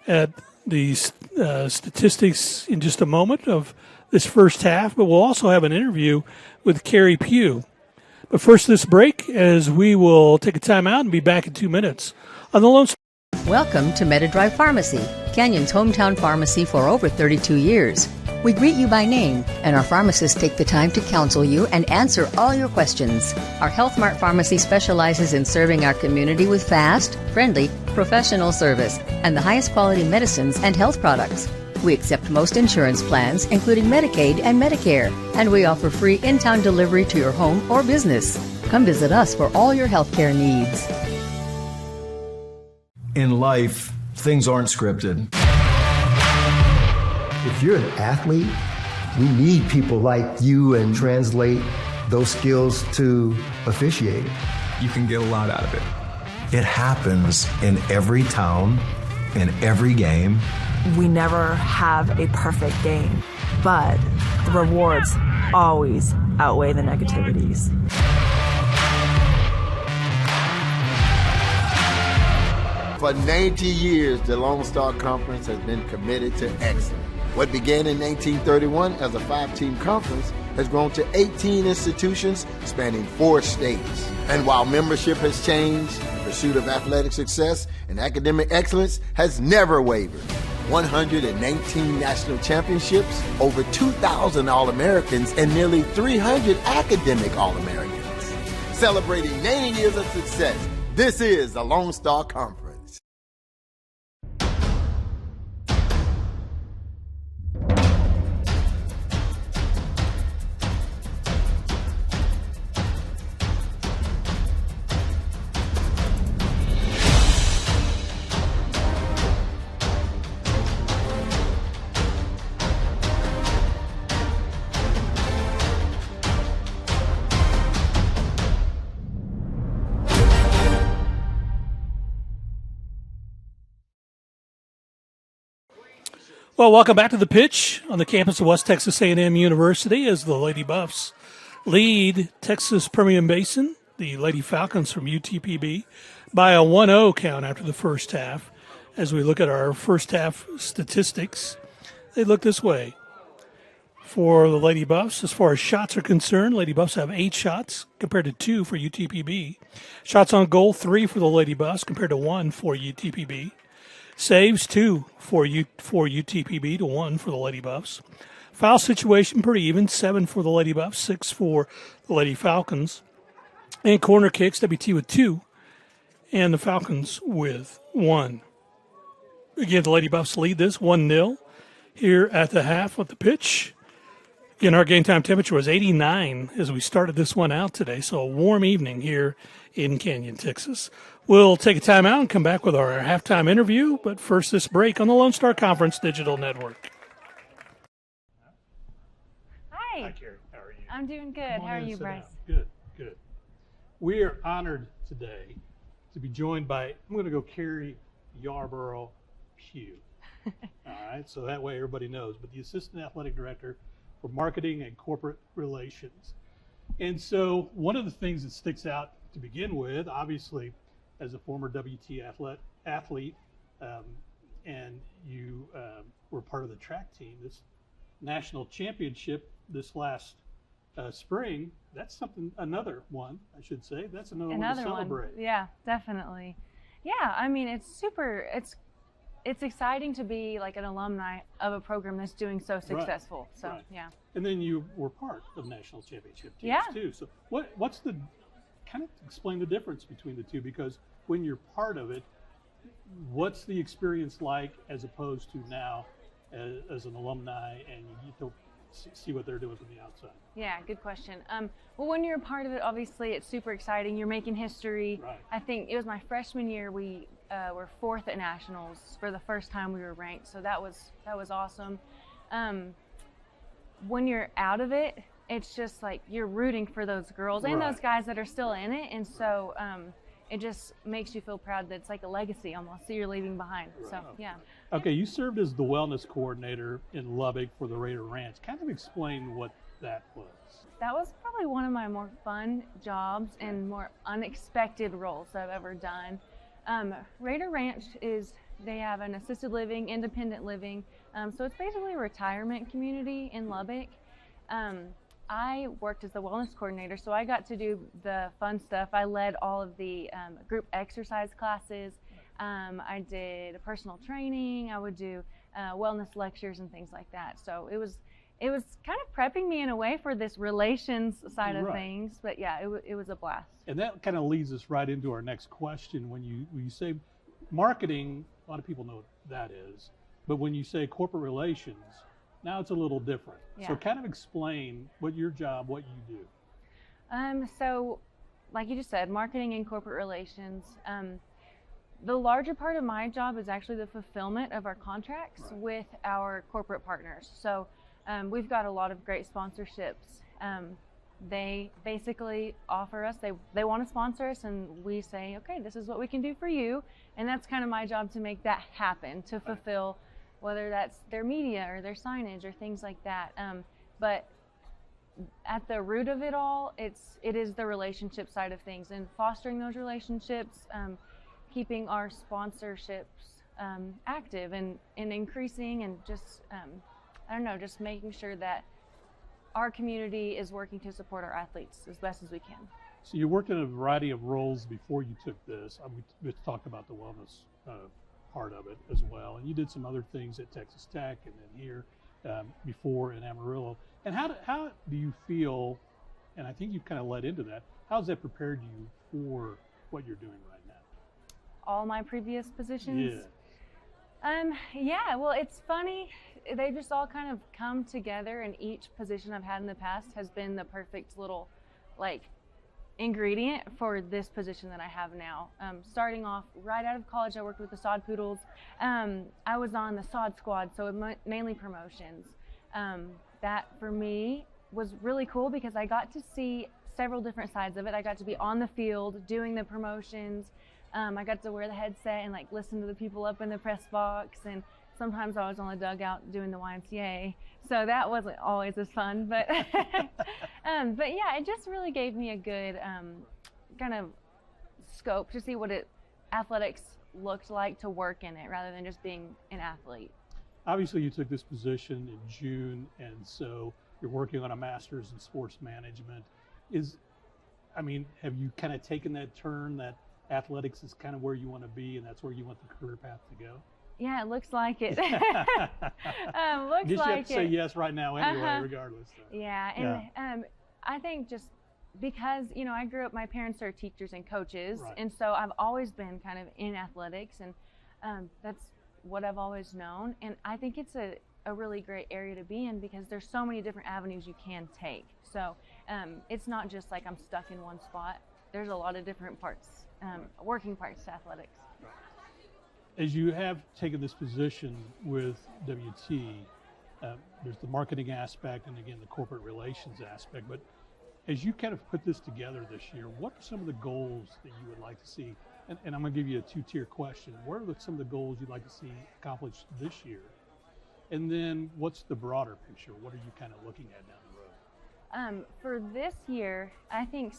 at the statistics in just a moment of this first half, but we'll also have an interview with Carrie Pugh. But first, this break, as we will take a time out and be back in 2 minutes on the Lone Star. Welcome to MetaDrive Pharmacy, Canyon's hometown pharmacy for over 32 years. We greet you by name, and our pharmacists take the time to counsel you and answer all your questions. Our Health Mart Pharmacy specializes in serving our community with fast, friendly, professional service and the highest quality medicines and health products. We accept most insurance plans, including Medicaid and Medicare, and we offer free in-town delivery to your home or business. Come visit us for all your healthcare needs. In life, things aren't scripted. If you're an athlete, we need people like you and translate those skills to officiating. You can get a lot out of it. It happens in every town, in every game. We never have a perfect game, but the rewards always outweigh the negativities. For 90 years, the Lone Star Conference has been committed to excellence. What began in 1931 as a 5-team conference has grown to 18 institutions spanning 4 states. And while membership has changed, the pursuit of athletic success and academic excellence has never wavered. 119 national championships, over 2,000 All-Americans, and nearly 300 academic All-Americans. Celebrating 90 years of success, this is the Lone Star Conference. Well, welcome back to the pitch on the campus of West Texas A&M University as the Lady Buffs lead Texas Permian Basin, the Lady Falcons from UTPB, by a 1-0 count after the first half. As we look at our first half statistics, they look this way. For the Lady Buffs, as far as shots are concerned, Lady Buffs have 8 shots compared to 2 for UTPB. Shots on goal, 3 for the Lady Buffs compared to 1 for UTPB. Saves, 2 for UTPB to 1 for the Lady Buffs. Foul situation, pretty even, 7 for the Lady Buffs, 6 for the Lady Falcons. And corner kicks, WT with 2, and the Falcons with 1. Again, the Lady Buffs lead this 1-0 here at the half of the pitch. Again, our game time temperature was 89 as we started this one out today, so a warm evening here in Canyon, Texas. We'll take a time out and come back with our halftime interview, but first this break on the Lone Star Conference Digital Network. Hi. Hi, Carrie. How are you? I'm doing good. How are you, Bryce? Good, good. We are honored today to be joined by, I'm going to go Carrie Yarborough Pugh. All right, so that way everybody knows, but the Assistant Athletic Director for Marketing and Corporate Relations. And so one of the things that sticks out to begin with, obviously, as a former WT athlete, and you were part of the track team, this national championship this last spring, that's another one, I should say. That's another one to celebrate. Yeah, definitely. Yeah, I mean, it's exciting to be like an alumni of a program that's doing so successful. Right. So, right. Yeah. And then you were part of national championship teams too. So what's the, kind of explain the difference between the two, because when you're part of it, what's the experience like as opposed to now as an alumni and you get to see what they're doing from the outside? Yeah, good question. Well, when you're a part of it, obviously it's super exciting. You're making history. Right. I think it was my freshman year, we were 4th at nationals. For the first time we were ranked, so that was awesome. When you're out of it, it's just like you're rooting for those girls and those guys that are still in it, and so it just makes you feel proud that it's like a legacy almost that you're leaving behind. Right. So, yeah. Okay, you served as the wellness coordinator in Lubbock for the Raider Ranch. Kind of explain what that was. That was probably one of my more fun jobs and more unexpected roles I've ever done. Raider Ranch is They have an assisted living, independent living. So it's basically a retirement community in Lubbock. I worked as the wellness coordinator, so I got to do the fun stuff. I led all of the group exercise classes. I did personal training. I would do wellness lectures and things like that. So it was kind of prepping me in a way for this relations side of things. But yeah, it was a blast. And that kind of leads us right into our next question. When you say marketing, a lot of people know what that is. But when you say corporate relations, now it's a little different. Yeah. So kind of explain what your job, what you do. So like you just said, marketing and corporate relations. The larger part of my job is actually the fulfillment of our contracts with our corporate partners. So we've got a lot of great sponsorships. They basically offer us, they want to sponsor us, and we say, okay, this is what we can do for you. And that's kind of my job to make that happen, to fulfill whether that's their media or their signage or things like that. But at the root of it all, it is the relationship side of things and fostering those relationships, keeping our sponsorships active and increasing, and just, I don't know, just making sure that our community is working to support our athletes as best as we can. So you worked in a variety of roles before you took this. We talked about the wellness part of it as well, and you did some other things at Texas Tech and then here before in Amarillo. And how do you feel, and I think you've kind of led into that, how has that prepared you for what you're doing right now? All my previous positions? Yeah. Yeah, well, it's funny. They just all kind of come together, and each position I've had in the past has been the perfect little, ingredient for this position that I have now. Starting off right out of college, I worked with the Sod Poodles. I was on the Sod Squad, so mainly promotions. That for me was really cool because I got to see several different sides of it. I got to be on the field doing the promotions. I got to wear the headset and listen to the people up in the press box, and sometimes I was on the dugout doing the YMCA, so that wasn't always as fun. But but yeah, it just really gave me a good kind of scope to see what athletics looked like to work in it, rather than just being an athlete. Obviously, you took this position in June, and so you're working on a master's in sports management. Have you kind of taken that turn that athletics is kind of where you want to be, and that's where you want the career path to go? Yeah, it looks like it. Looks I guess you have to say yes right now anyway, regardless. So. Yeah, and I think just because, I grew up, my parents are teachers and coaches, and so I've always been kind of in athletics, and that's what I've always known. And I think it's a really great area to be in because there's so many different avenues you can take. So it's not just like I'm stuck in one spot. There's a lot of different parts, working parts to athletics. As you have taken this position with WT, there's the marketing aspect and again the corporate relations aspect, but as you kind of put this together this year, what are some of the goals that you would like to see? And I'm going to give you a two-tier question. What are some of the goals you'd like to see accomplished this year? And then what's the broader picture? What are you kind of looking at down the road? For this year, I think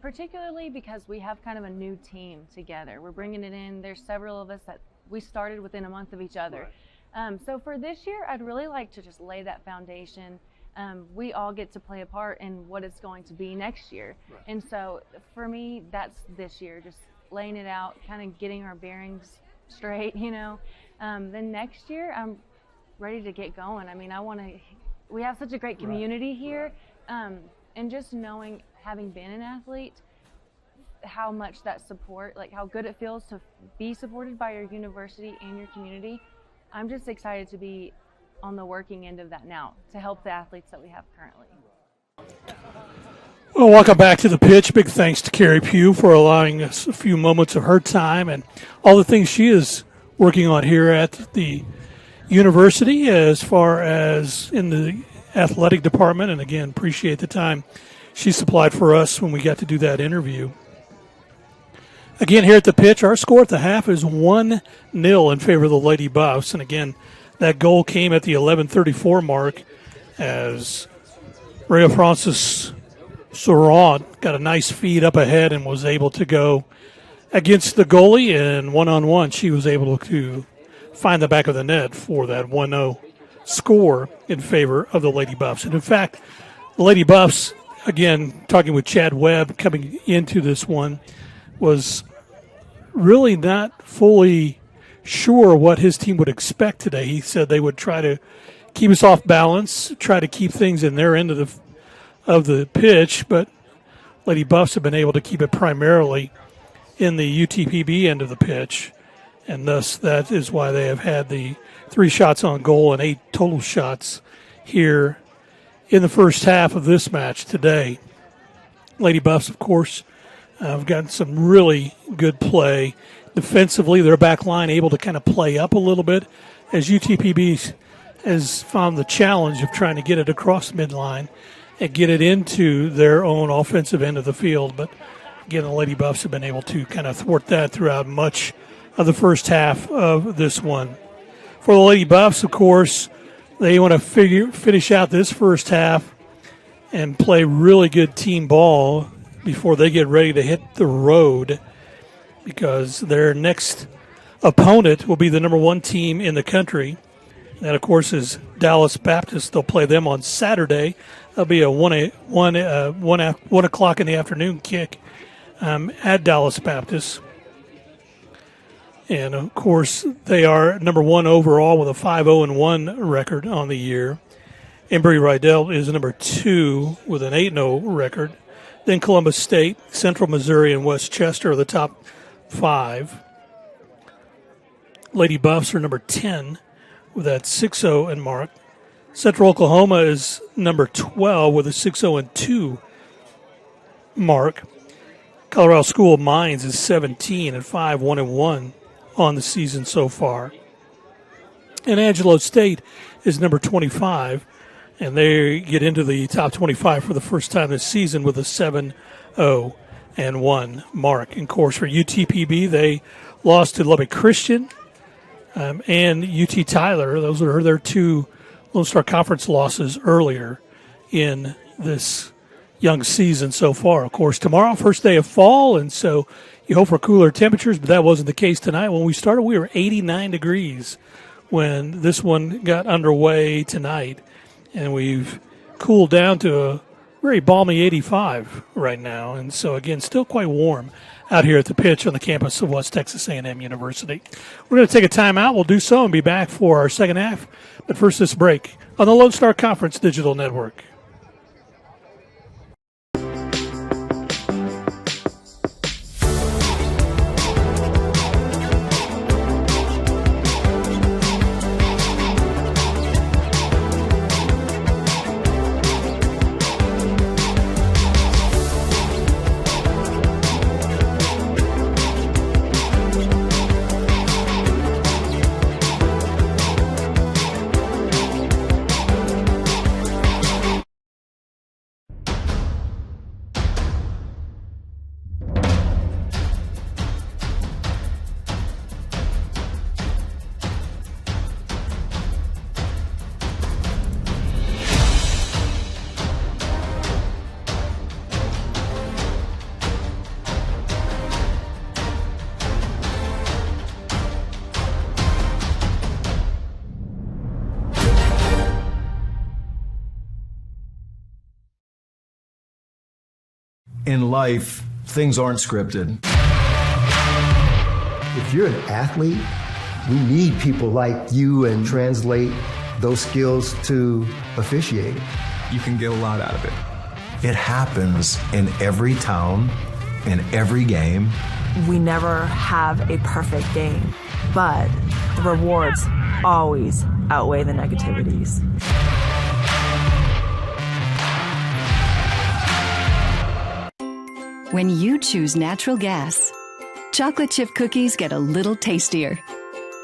particularly because we have kind of a new team together. We're bringing it in. There's several of us that we started within a month of each other. Right. So for this year, I'd really like to just lay that foundation. We all get to play a part in what it's going to be next year. Right. And so for me, that's this year, just laying it out, kind of getting our bearings straight, Then next year, I'm ready to get going. We have such a great community here. Right. And just knowing, having been an athlete, how much that support, how good it feels to be supported by your university and your community. I'm just excited to be on the working end of that now to help the athletes that we have currently. Well, welcome back to the pitch. Big thanks to Carrie Pugh for allowing us a few moments of her time and all the things she is working on here at the university as far as in the athletic department. And again, appreciate the time she supplied for us when we got to do that interview. Again, here at the pitch, our score at the half is 1-0 in favor of the Lady Buffs. And again, that goal came at the 11:34 mark as Rhea Francis Sauron got a nice feed up ahead and was able to go against the goalie, and one-on-one she was able to find the back of the net for that 1-0 score in favor of the Lady Buffs. And in fact, the Lady Buffs, again, talking with Chad Webb coming into this one, was really not fully sure what his team would expect today. He said they would try to keep us off balance, try to keep things in their end of the pitch, but Lady Buffs have been able to keep it primarily in the UTPB end of the pitch, and thus that is why they have had the 3 shots on goal and 8 total shots here in the first half of this match today. Lady Buffs, of course, have gotten some really good play. Defensively, their back line able to kind of play up a little bit as UTPB has found the challenge of trying to get it across midline and get it into their own offensive end of the field. But again, the Lady Buffs have been able to kind of thwart that throughout much of the first half of this one. For the Lady Buffs, of course, they want to finish out this first half and play really good team ball before they get ready to hit the road, because their next opponent will be the number 1 team in the country. That, of course, is Dallas Baptist. They'll play them on Saturday. That'll be a 1 o'clock in the afternoon kick at Dallas Baptist. And, of course, they are number 1 overall with a 5-0-1 record on the year. Embry-Riddell is number 2 with an 8-0 record. Then Columbus State, Central Missouri, and West Chester are the top 5. Lady Buffs are number 10 with that 6-0 mark. Central Oklahoma is number 12 with a 6-0-2 mark. Colorado School of Mines is 17 and 5-1-1 on the season so far. And Angelo State is number 25, and they get into the top 25 for the first time this season with a 7-0-1 mark. And of course, for UTPB, they lost to Lubbock Christian and UT Tyler. Those are their 2 Lone Star Conference losses earlier in this young season so far. Of course, tomorrow, first day of fall, and so you hope for cooler temperatures, but that wasn't the case tonight. When we started, we were 89 degrees when this one got underway tonight, and we've cooled down to a very balmy 85 right now. And so, again, still quite warm out here at the pitch on the campus of West Texas A&M University. We're going to take a timeout. We'll do so and be back for our second half. But first, this break on the Lone Star Conference Digital Network. In life, things aren't scripted. If you're an athlete, we need people like you and translate those skills to officiating. You can get a lot out of it. It happens in every town, in every game. We never have a perfect game, but the rewards always outweigh the negativities. When you choose natural gas, chocolate chip cookies get a little tastier.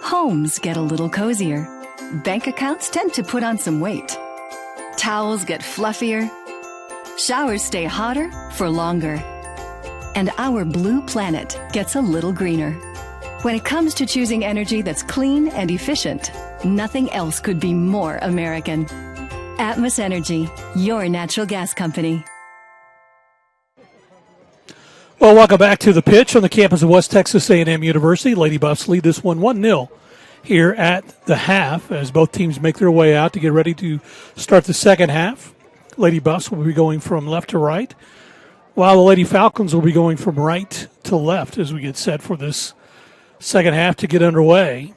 Homes get a little cozier. Bank accounts tend to put on some weight. Towels get fluffier. Showers stay hotter for longer. And our blue planet gets a little greener. When it comes to choosing energy that's clean and efficient, nothing else could be more American. Atmos Energy, your natural gas company. Well, welcome back to the pitch on the campus of West Texas A&M University. Lady Buffs lead this one 1-0 here at the half as both teams make their way out to get ready to start the second half. Lady Buffs will be going from left to right, while the Lady Falcons will be going from right to left as we get set for this second half to get underway.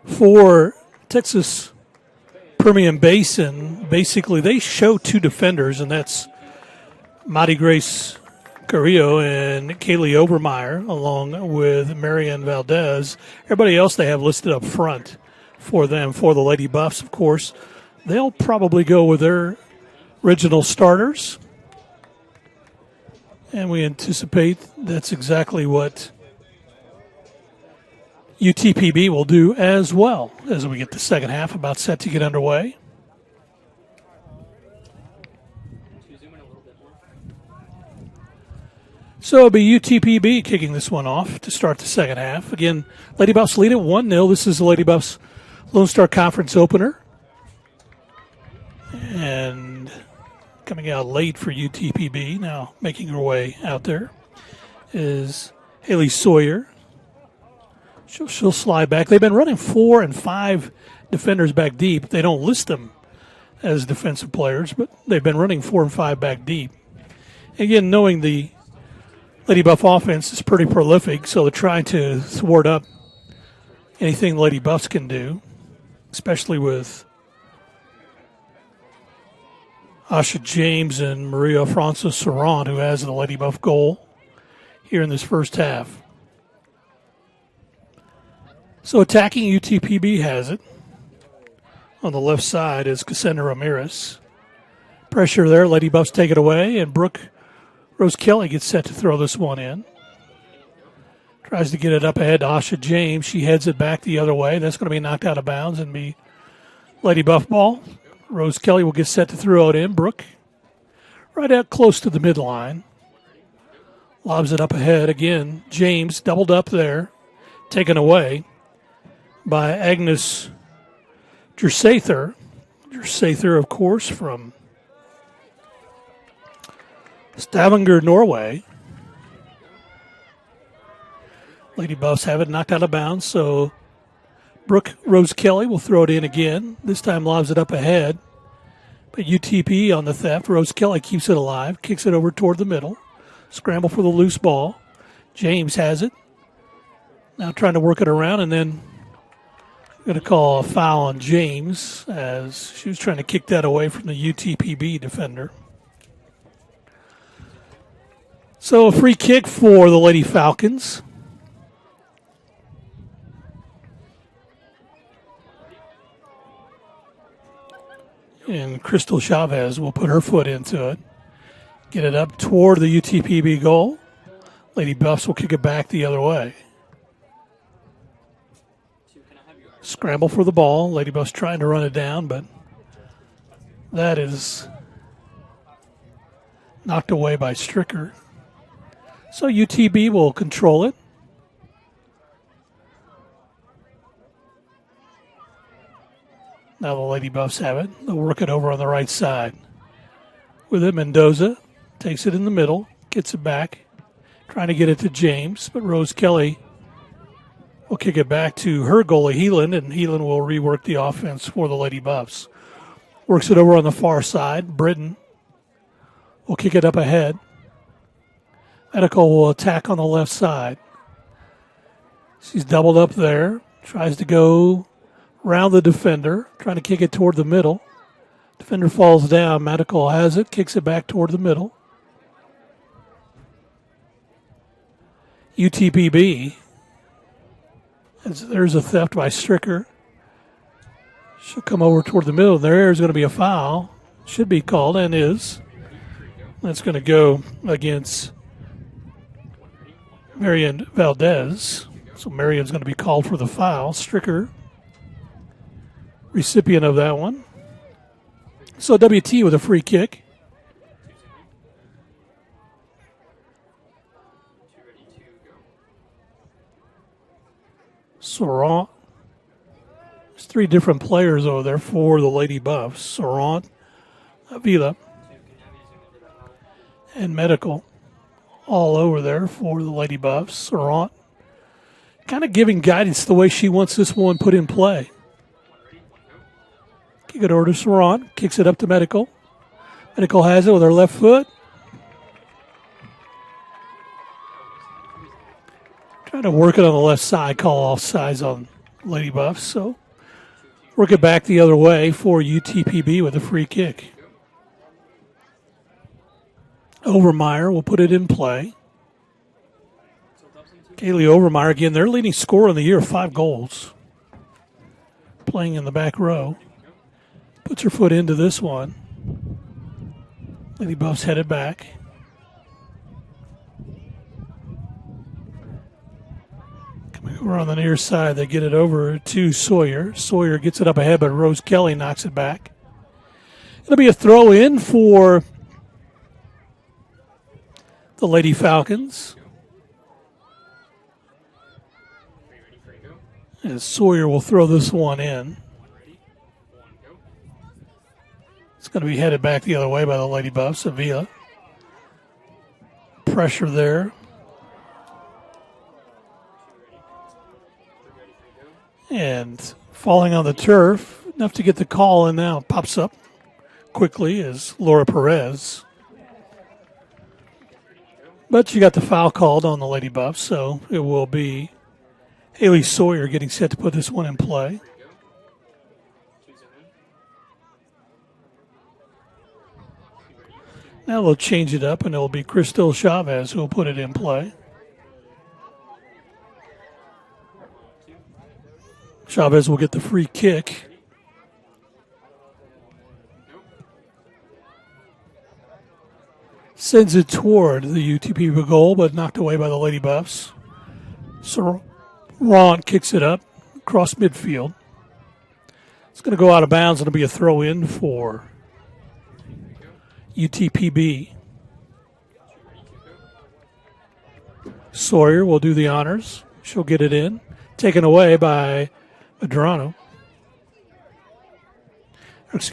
For Texas Permian Basin, basically they show two defenders, and that's Mighty Grace Carrillo and Kaylee Obermeyer, along with Marianne Valdez. Everybody else they have listed up front for them. For the Lady Buffs, of course, they'll probably go with their original starters. And we anticipate that's exactly what UTPB will do as well as we get the second half about set to get underway. So it'll be UTPB kicking this one off to start the second half. Again, Lady Buffs lead at 1-0. This is the Lady Buffs Lone Star Conference opener. And coming out late for UTPB, now making her way out there, is Haley Sawyer. She'll slide back. They've been running 4 and 5 defenders back deep. They don't list them as defensive players, but they've been running 4 and 5 back deep. Again, knowing the Lady Buff offense is pretty prolific, so they're trying to thwart up anything Lady Buffs can do, especially with Asha James and Maria Francis Serrant, who has the Lady Buff goal here in this first half. So attacking UTPB has it. On the left side is Cassandra Ramirez. Pressure there, Lady Buffs take it away, and Brooke Rose Kelly gets set to throw this one in. Tries to get it up ahead to Asha James. She heads it back the other way. That's going to be knocked out of bounds and be Lady Buff ball. Rose Kelly will get set to throw it in. Brooke right out close to the midline. Lobs it up ahead again. James doubled up there. Taken away by Agnes Gersather. Gersather, of course, from Stavanger, Norway. Lady Buffs have it knocked out of bounds, so Brooke Rose Kelly will throw it in again. This time lobs it up ahead. But UTP on the theft. Rose Kelly keeps it alive, kicks it over toward the middle. Scramble for the loose ball. James has it. Now trying to work it around, and then going to call a foul on James as she was trying to kick that away from the UTPB defender. So a free kick for the Lady Falcons. And Crystal Chavez will put her foot into it. Get it up toward the UTPB goal. Lady Buffs will kick it back the other way. Scramble for the ball. Lady Buffs trying to run it down, but that is knocked away by Stricker. So UTB will control it. Now the Lady Buffs have it. They'll work it over on the right side. With it, Mendoza takes it in the middle, gets it back, trying to get it to James, but Rose Kelly will kick it back to her goalie, Heelan, and Heelan will rework the offense for the Lady Buffs. Works it over on the far side. Britton will kick it up ahead. Medical will attack on the left side. She's doubled up there. Tries to go around the defender. Trying to kick it toward the middle. Defender falls down. Medical has it. Kicks it back toward the middle. UTPB. There's a theft by Stricker. She'll come over toward the middle. There is going to be a foul. Should be called and is. That's going to go against Marian Valdez. So Marian's going to be called for the foul. Stricker, recipient of that one. So WT with a free kick. Serrant. There's three different players over there for the Lady Buffs. Serrant, Avila, and medical all over there for the Lady Buffs. Sarant kind of giving guidance the way she wants this one put in play. Kick it over to Sarant, kicks it up to medical. Medical has it with her left foot. Trying to work it on the left side, call offsides on Lady Buffs. So work it back the other way for UTPB with a free kick. Overmeyer will put it in play. Kaylee Overmeyer, again, their leading scorer in the year, 5 goals. Playing in the back row. Puts her foot into this one. Lady Buffs headed back. Coming over on the near side, they get it over to Sawyer. Sawyer gets it up ahead, but Rose Kelly knocks it back. It'll be a throw in for the Lady Falcons. As Sawyer will throw this one in. It's going to be headed back the other way by the Lady Buffs. Avila. Pressure there. And falling on the turf, enough to get the call, and now pops up quickly is Laura Perez. But you got the foul called on the Lady Buffs, so it will be Haley Sawyer getting set to put this one in play. Now they'll change it up, and it will be Crystal Chavez who will put it in play. Chavez will get the free kick. Sends it toward the UTP goal, but knocked away by the Lady Buffs. Sarant kicks it up across midfield. It's going to go out of bounds. It'll be a throw in for UTPB. Sawyer will do the honors. She'll get it in. Taken away by Medrano.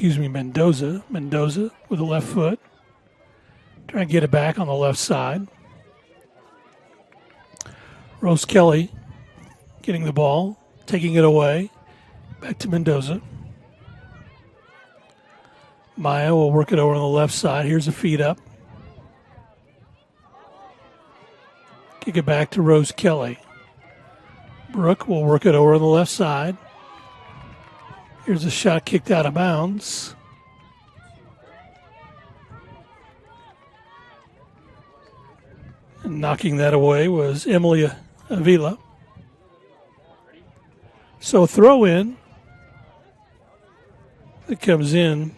Mendoza. Mendoza with the left foot. Trying to get it back on the left side. Rose Kelly getting the ball, taking it away. Back to Mendoza. Maya will work it over on the left side. Here's a feed up. Kick it back to Rose Kelly. Brooke will work it over on the left side. Here's a shot kicked out of bounds. And knocking that away was Emily Avila. So throw in. It comes in.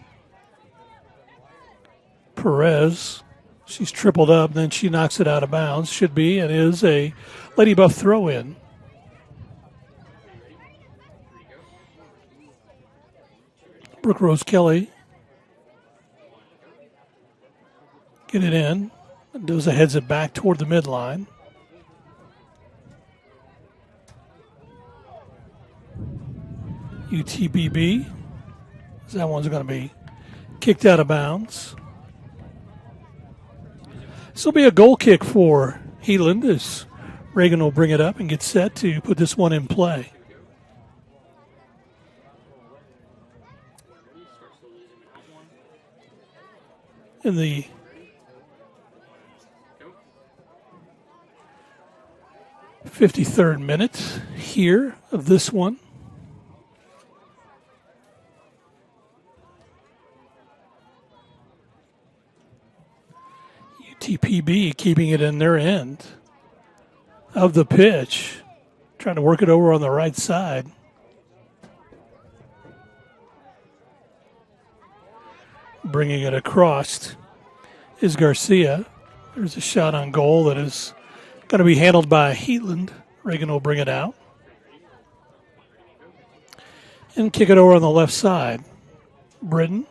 Perez. She's tripled up, then she knocks it out of bounds. Should be and is a Lady Buff throw in. Brooke Rose Kelly. Get it in. Mendoza heads it back toward the midline. UTPB. That one's going to be kicked out of bounds. This will be a goal kick for Healand as Reagan will bring it up and get set to put this one in play. In the '53rd minute here of this one. UTPB keeping it in their end of the pitch, trying to work it over on the right side. Bringing it across is Garcia. There's a shot on goal that is going to be handled by Heatland. Reagan will bring it out. And kick it over on the left side. Britton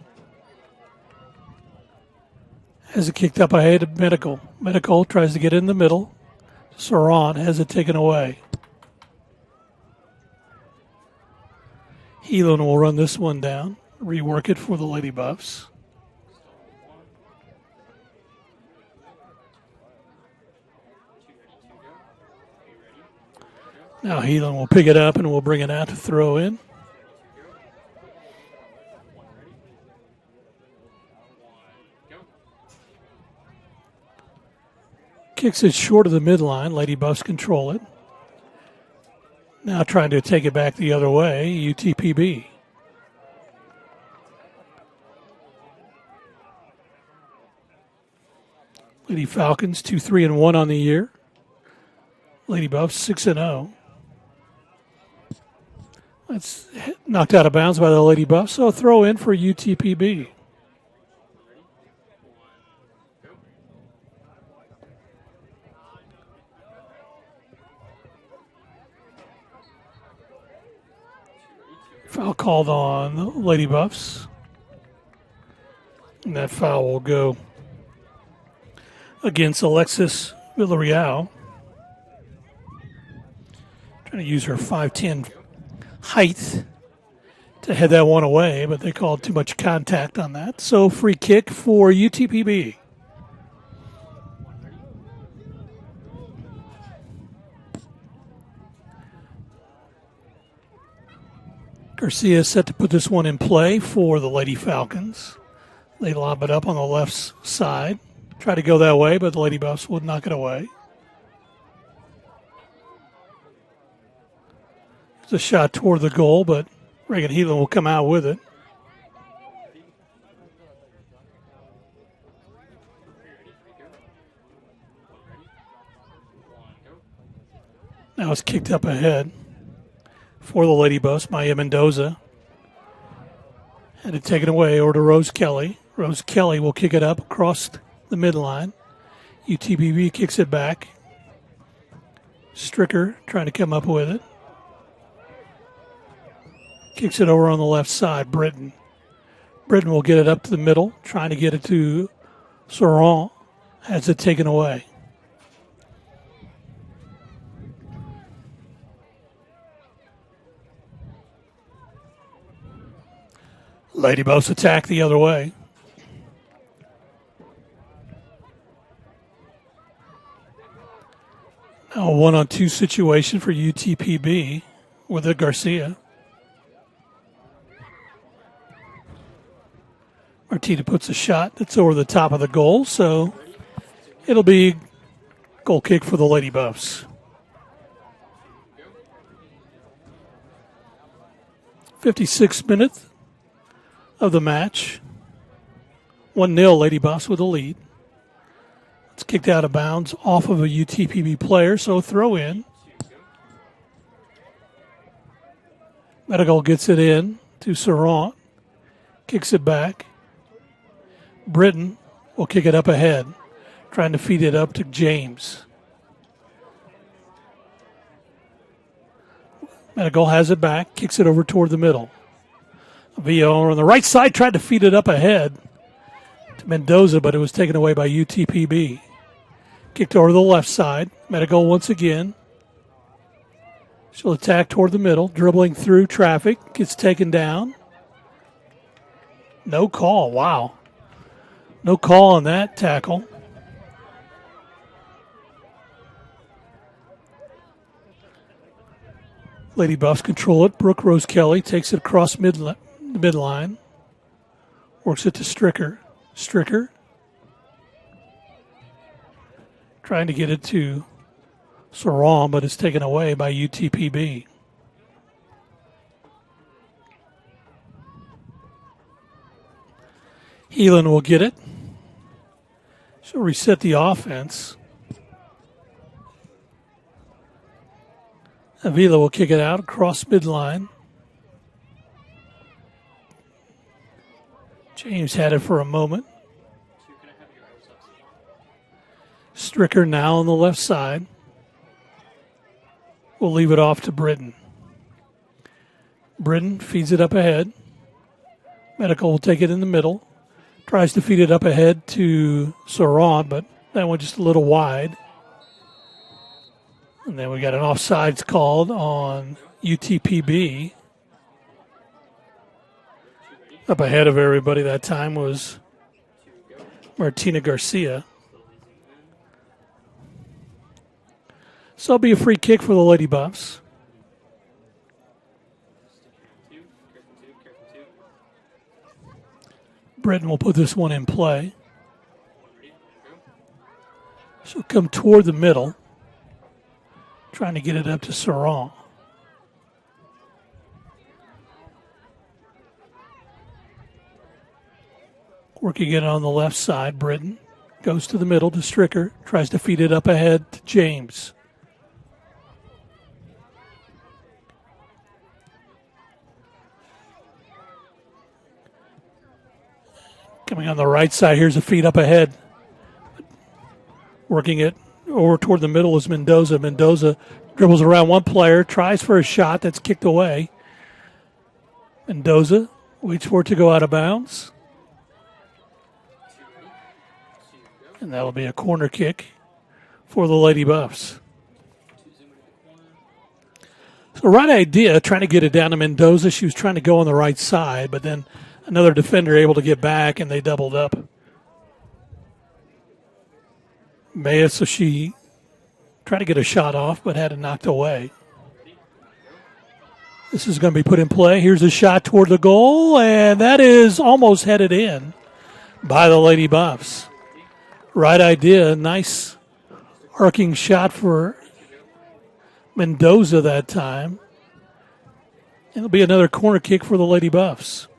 has it kicked up ahead of Medical. Medical tries to get in the middle. Saran has it taken away. Heelan will run this one down, rework it for the Lady Buffs. Now Heelan will pick it up and we'll bring it out to throw in. Kicks it short of the midline. Lady Buffs control it. Now trying to take it back the other way, UTPB. Lady Falcons 2-3-1 on the year. Lady Buffs 6-0. That's knocked out of bounds by the Lady Buffs, so a throw in for UTPB. Foul called on the Lady Buffs. And that foul will go against Alexis Villarreal. Trying to use her 5'10" height to head that one away, but they called too much contact on that. So free kick for UTPB. Garcia is set to put this one in play for the Lady Falcons. They lob it up on the left side. Try to go that way, but the Lady Buffs would knock it away. It's a shot toward the goal, but Reagan Heelan will come out with it. Now it's kicked up ahead for the Lady Buffs. Maya Mendoza had it taken away over to Rose Kelly. Rose Kelly will kick it up across the midline. UTPB kicks it back. Stricker trying to come up with it. Kicks it over on the left side. Britton will get it up to the middle, trying to get it to Sauron. Has it taken away. Lady Buffs attack the other way. Now a 1-on-2 situation for UTPB with a Garcia. Martina puts a shot that's over the top of the goal, so it'll be goal kick for the Lady Buffs. 56th minute of the match. 1-0 Lady Buffs with a lead. It's kicked out of bounds off of a UTPB player, so throw in. Medical gets it in to Sarant. Kicks it back. Britton will kick it up ahead, trying to feed it up to James. Medical has it back, kicks it over toward the middle. Villa on the right side tried to feed it up ahead to Mendoza, but it was taken away by UTPB. Kicked over the left side. Medical once again. She'll attack toward the middle, dribbling through traffic, gets taken down. No call. Wow. No call on that tackle. Lady Buffs control it. Brooke Rose Kelly takes it across midline. Works it to Stricker. Stricker trying to get it to Saram, but it's taken away by UTPB. Heelan will get it. She'll reset the offense. Avila will kick it out across midline. James had it for a moment. Stricker now on the left side. We'll leave it off to Britton. Britton feeds it up ahead. Medical will take it in the middle. Tries to feed it up ahead to Sauron, but that one just a little wide. And then we got an offsides called on UTPB. Up ahead of everybody that time was Martina Garcia. So it'll be a free kick for the Lady Buffs. Britton will put this one in play. She'll come toward the middle, trying to get it up to Saran. Working it on the left side, Britton goes to the middle to Stricker, tries to feed it up ahead to James. Coming on the right side, here's a feed up ahead. Working it over toward the middle is Mendoza. Mendoza dribbles around one player, tries for a shot that's kicked away. Mendoza waits for it to go out of bounds. And that'll be a corner kick for the Lady Buffs. So right idea, trying to get it down to Mendoza. She was trying to go on the right side, but then another defender able to get back, and they doubled up. Maya, so she tried to get a shot off, but had it knocked away. This is going to be put in play. Here's a shot toward the goal, and that is almost headed in by the Lady Buffs. Right idea. Nice arcing shot for Mendoza that time. It'll be another corner kick for the Lady Buffs.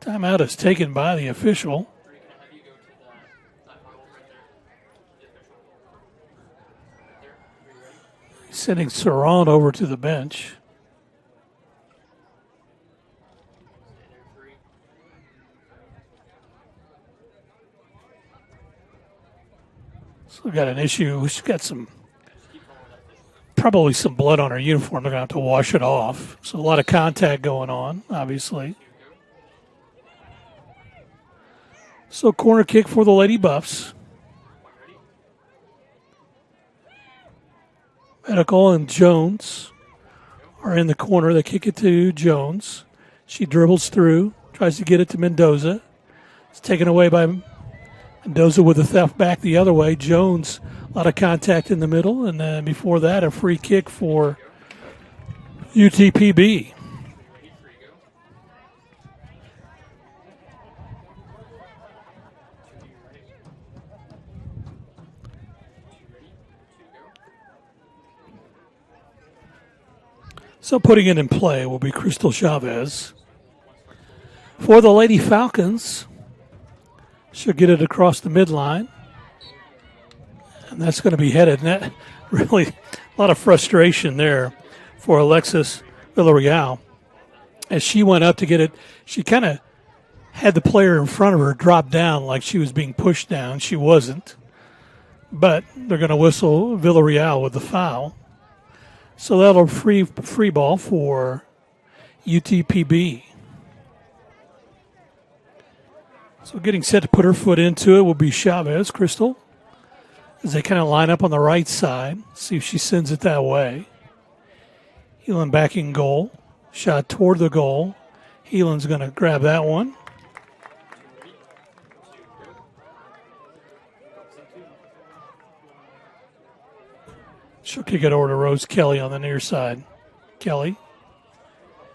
Timeout is taken by the official. Sending Saran over to the bench. So we got an issue. She's got probably some blood on her uniform. They're going to have to wash it off. So a lot of contact going on, obviously. So corner kick for the Lady Buffs. Medical and Jones are in the corner. They kick it to Jones. She dribbles through, tries to get it to Mendoza. It's taken away by Mendoza with a theft back the other way. Jones, a lot of contact in the middle. And then before that, a free kick for UTPB. So putting it in play will be Crystal Chavez. For the Lady Falcons, she'll get it across the midline. And that's going to be headed. And that really, a lot of frustration there for Alexis Villarreal. As she went up to get it, she kind of had the player in front of her drop down like she was being pushed down. She wasn't. But they're going to whistle Villarreal with the foul. So that'll free ball for UTPB. So getting set to put her foot into it will be Chavez, Crystal, as they kind of line up on the right side. See if she sends it that way. Heelan back in goal. Shot toward the goal. Heelan's going to grab that one. She'll kick it over to Rose Kelly on the near side. Kelly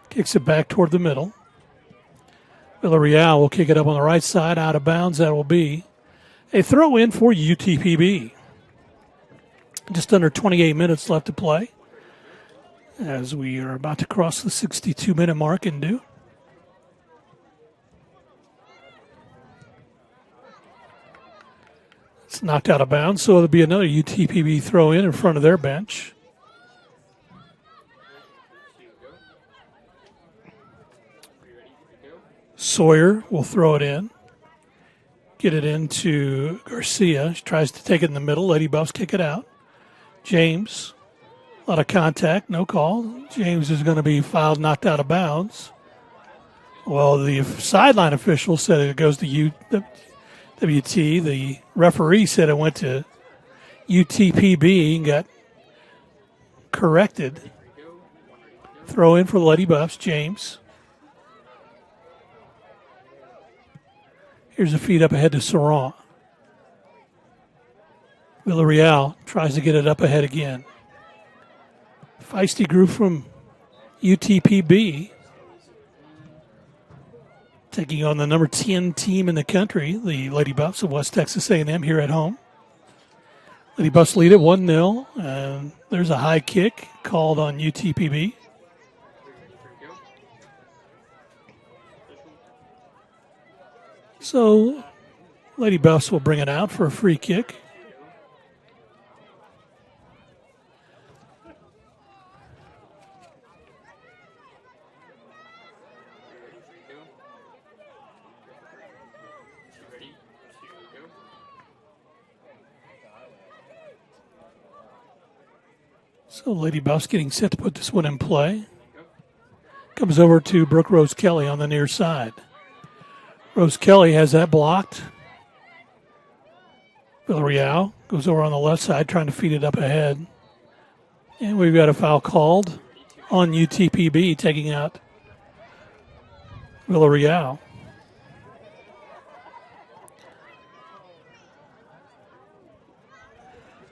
kicks it back toward the middle. Villarreal will kick it up on the right side, out of bounds. That will be a throw in for UTPB. Just under 28 minutes left to play as we are about to cross the 62-minute mark and do. It's knocked out of bounds, so it'll be another UTPB throw in front of their bench. Sawyer will throw it in. Get it into Garcia. She tries to take it in the middle. Lady Buffs kick it out. James, a lot of contact, no call. James is going to be fouled, knocked out of bounds. Well, the sideline official said it goes to WT. The referee said it went to UTPB and got corrected. Throw in for the Lady Buffs, James. Here's a feed up ahead to Saran. Villarreal tries to get it up ahead again. Feisty group from UTPB taking on the number 10 team in the country, the Lady Buffs of West Texas A&M here at home. Lady Buffs lead at 1-0, and there's a high kick called on UTPB. So Lady Buffs will bring it out for a free kick. So Lady Buffs getting set to put this one in play. Comes over to Brooke Rose Kelly on the near side. Rose Kelly has that blocked. Villarreal goes over on the left side trying to feed it up ahead. And we've got a foul called on UTPB taking out Villarreal.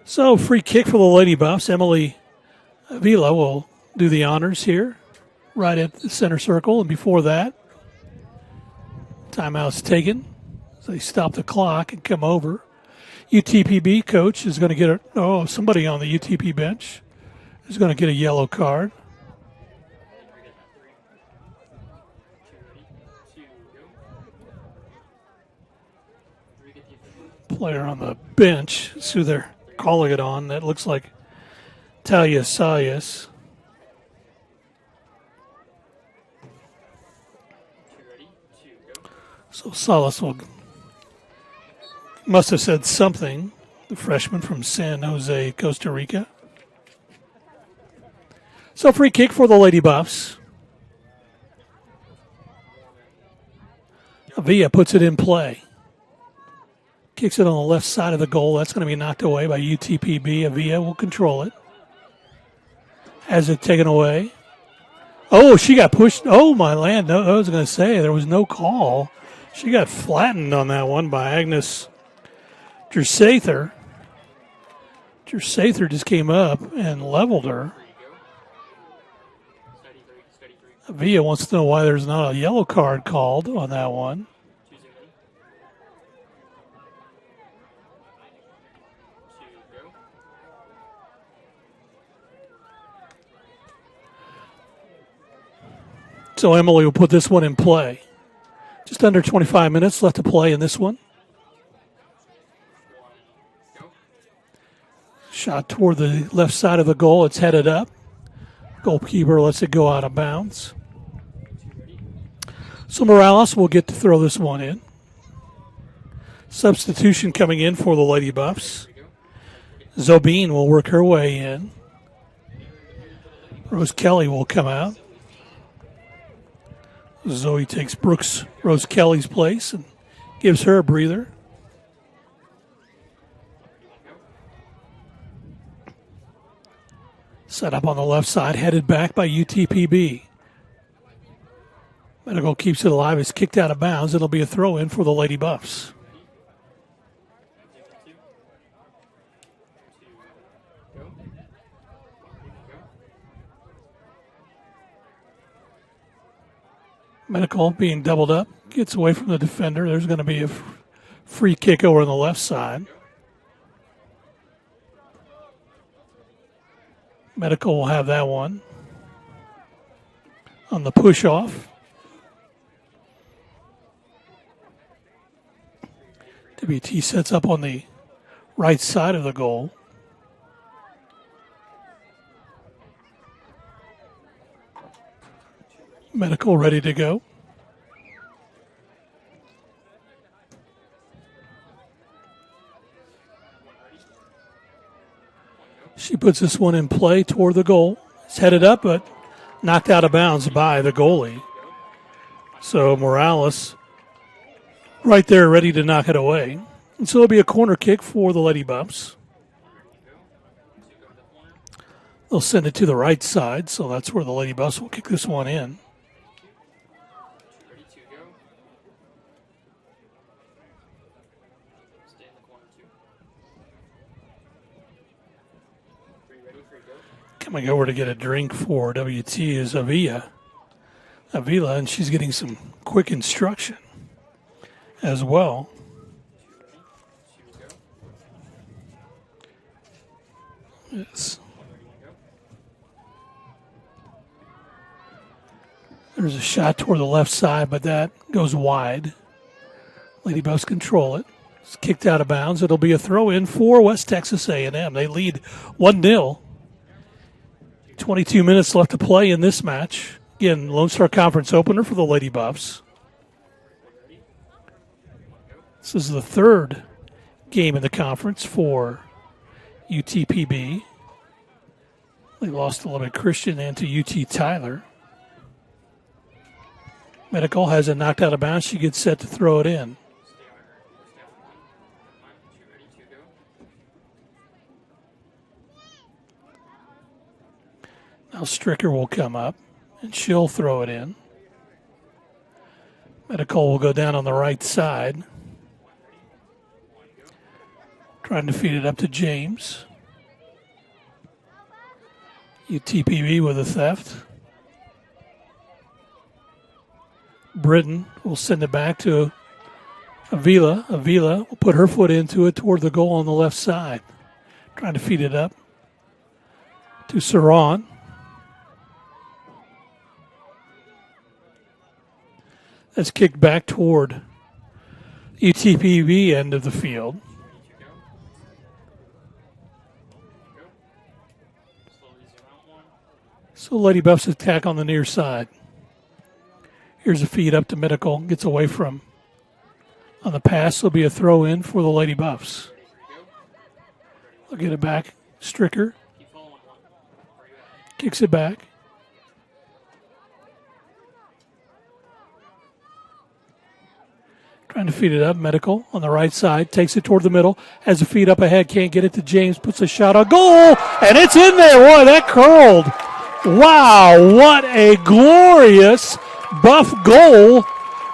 So free kick for the Lady Buffs. Emily Vila will do the honors here right at the center circle. And before that, timeout's taken. So they stop the clock and come over. UTPB coach is going to get somebody on the UTP bench is going to get a yellow card. Player on the bench, that's who they're calling it on. That looks like Talia Sayas. So Salas must have said something, the freshman from San Jose, Costa Rica. So free kick for the Lady Buffs. Avia puts it in play. Kicks it on the left side of the goal. That's going to be knocked away by UTPB. Avia will control it. Has it taken away. Oh, she got pushed. Oh, my land. No, I was going to say there was no call. She got flattened on that one by Agnes Jersather. Jersather just came up and leveled her. Avia wants to know why there's not a yellow card called on that one. So Emily will put this one in play. Just under 25 minutes left to play in this one. Shot toward the left side of the goal. It's headed up. Goalkeeper lets it go out of bounds. So Morales will get to throw this one in. Substitution coming in for the Lady Buffs. Zobeen will work her way in. Rose Kelly will come out. Zoe takes Rose Kelly's place and gives her a breather. Set up on the left side, headed back by UTPB. Medical keeps it alive. It's kicked out of bounds. It'll be a throw in for the Lady Buffs. Medical being doubled up, gets away from the defender. There's going to be a free kick over on the left side. Medical will have that one on the push-off. WT sets up on the right side of the goal. Medical ready to go. She puts this one in play toward the goal. It's headed up, but knocked out of bounds by the goalie. So Morales right there ready to knock it away. And so it'll be a corner kick for the Lady Buffs. They'll send it to the right side, so that's where the Lady Buffs will kick this one in. Coming over to get a drink for WT is Avila, and she's getting some quick instruction as well. Yes. There's a shot toward the left side, but that goes wide. Lady Buffs control it. It's kicked out of bounds. It'll be a throw-in for West Texas A&M. They lead 1-0. 22 minutes left to play in this match. Again, Lone Star Conference opener for the Lady Buffs. This is the third game in the conference for UTPB. They lost to Lubbock Christian and to UT Tyler. Medical has it knocked out of bounds. She gets set to throw it in. Now Stricker will come up, and she'll throw it in. Medical will go down on the right side. Trying to feed it up to James. UTPB with a theft. Britton will send it back to Avila. Avila will put her foot into it toward the goal on the left side. Trying to feed it up to Saran. That's kicked back toward UTPB end of the field. So Lady Buffs attack on the near side. Here's a feed up to Medical. Gets away from on the pass. There'll be a throw in for the Lady Buffs. They'll get it back. Stricker kicks it back. Trying to feed it up. Medical on the right side. Takes it toward the middle. Has a feed up ahead. Can't get it to James. Puts a shot on goal. And it's in there. Boy, that curled. Wow, what a glorious Buff goal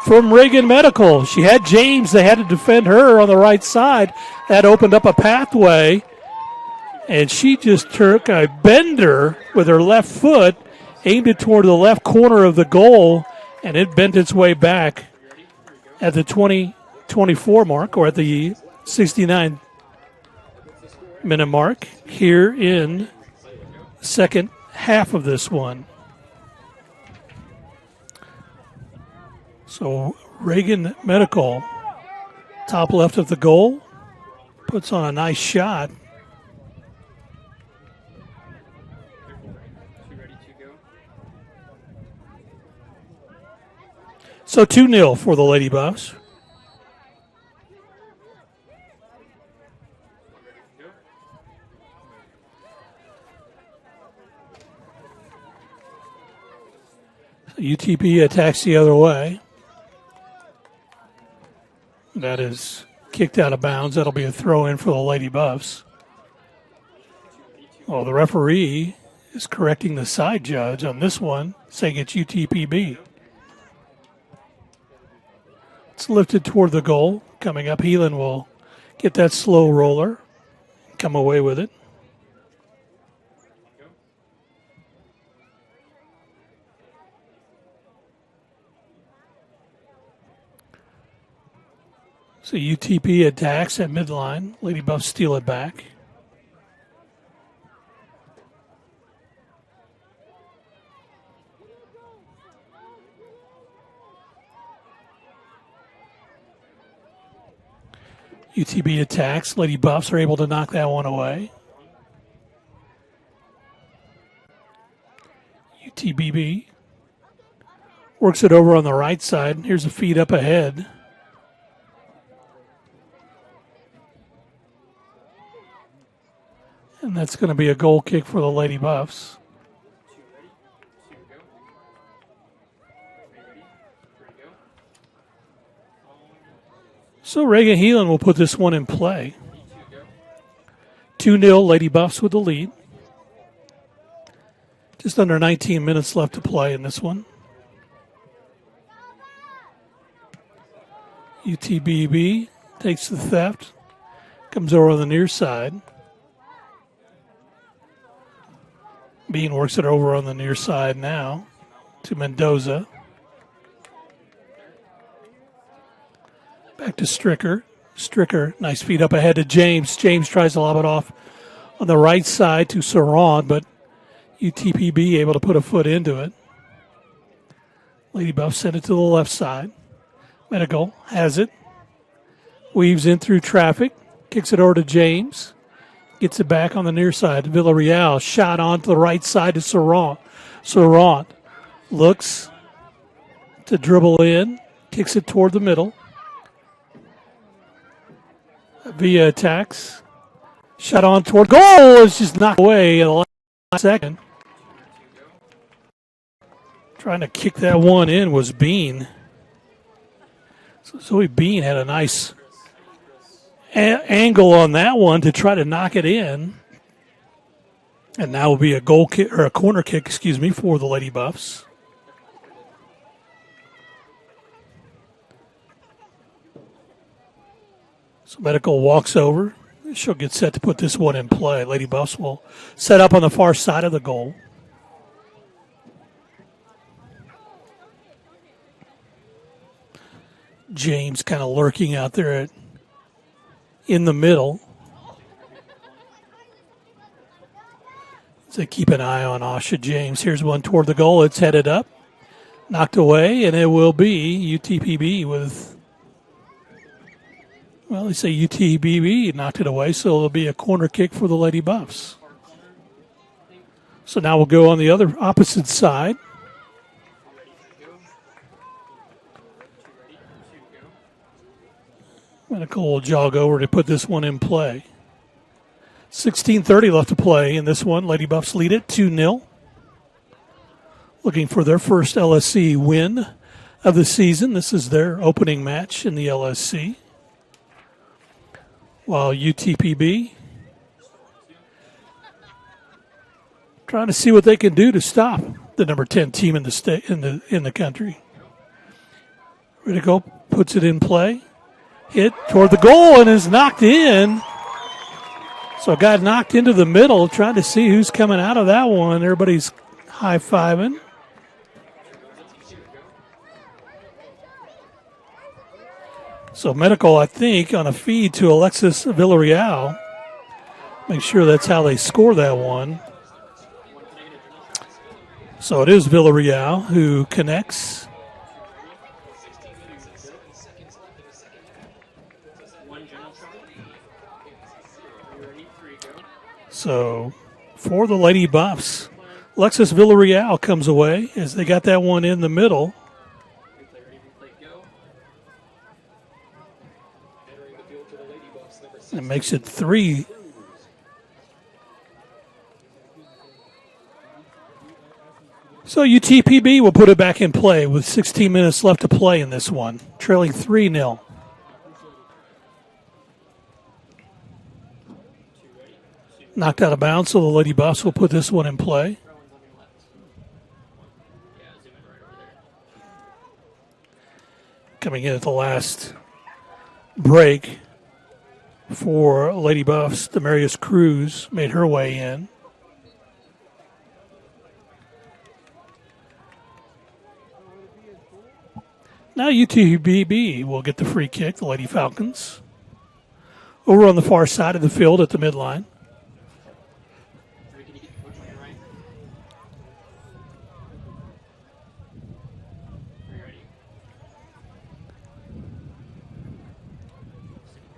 from Reagan Medical. She had James. They had to defend her on the right side. That opened up a pathway. And she just took a bender with her left foot, aimed it toward the left corner of the goal, and it bent its way back at the 20-24 mark, or at the 69-minute mark here in second half of this one. So Reagan Medical, top left of the goal, puts on a nice shot. So 2-0 for the Lady Buffs. UTP attacks the other way. That is kicked out of bounds. That'll be a throw in for the Lady Buffs. Well, the referee is correcting the side judge on this one, saying it's UTPB. It's lifted toward the goal. Coming up, Heelan will get that slow roller, come away with it. So UTP attacks at midline. Lady Buffs steal it back. UTB attacks. Lady Buffs are able to knock that one away. UTBB works it over on the right side. Here's a feed up ahead. And that's going to be a goal kick for the Lady Buffs. So Reagan Heelan will put this one in play. 2-0 Lady Buffs with the lead. Just under 19 minutes left to play in this one. UTBB takes the theft. Comes over on the near side. Bean works it over on the near side now to Mendoza. Back to Stricker. Stricker, nice feed up ahead to James. James tries to lob it off on the right side to Saran, but UTPB able to put a foot into it. Lady Buff sent it to the left side. Medical has it. Weaves in through traffic. Kicks it over to James. Gets it back on the near side to Villarreal. Shot on to the right side to Saran. Saran looks to dribble in. Kicks it toward the middle. Via attacks. Shot on toward goal. It's just knocked away at the last second. Trying to kick that one in was Bean. So Zoe Bean had a nice angle on that one to try to knock it in. And now will be a goal kick or a corner kick, for the Lady Buffs. So Medical walks over. She'll get set to put this one in play. Lady Buffs will set up on the far side of the goal. James kind of lurking out there in the middle. So keep an eye on Asha James. Here's one toward the goal. It's headed up. Knocked away, and it will be UTPB with, well, they say UTPB knocked it away, so it'll be a corner kick for the Lady Buffs. So now we'll go on the other opposite side. Medical will jog over to put this one in play. 16:30 left to play in this one. Lady Buffs lead it 2-0. Looking for their first LSC win of the season. This is their opening match in the LSC. While UTPB trying to see what they can do to stop the number 10 team in the state in the country. Riddico puts it in play. Hit toward the goal and is knocked in. So it got knocked into the middle, trying to see who's coming out of that one. Everybody's high-fiving. So Medical, I think, on a feed to Alexis Villarreal. Make sure that's how they score that one. So it is Villarreal who connects. So for the Lady Buffs, Alexis Villarreal comes away as they got that one in the middle. It makes it 3. So UTPB will put it back in play with 16 minutes left to play in this one, trailing 3-0. Knocked out of bounds, so the Lady Buffs will put this one in play. Coming in at the last break for Lady Buffs, Demarius Cruz made her way in. Now UTBB will get the free kick, the Lady Falcons. Over on the far side of the field at the midline.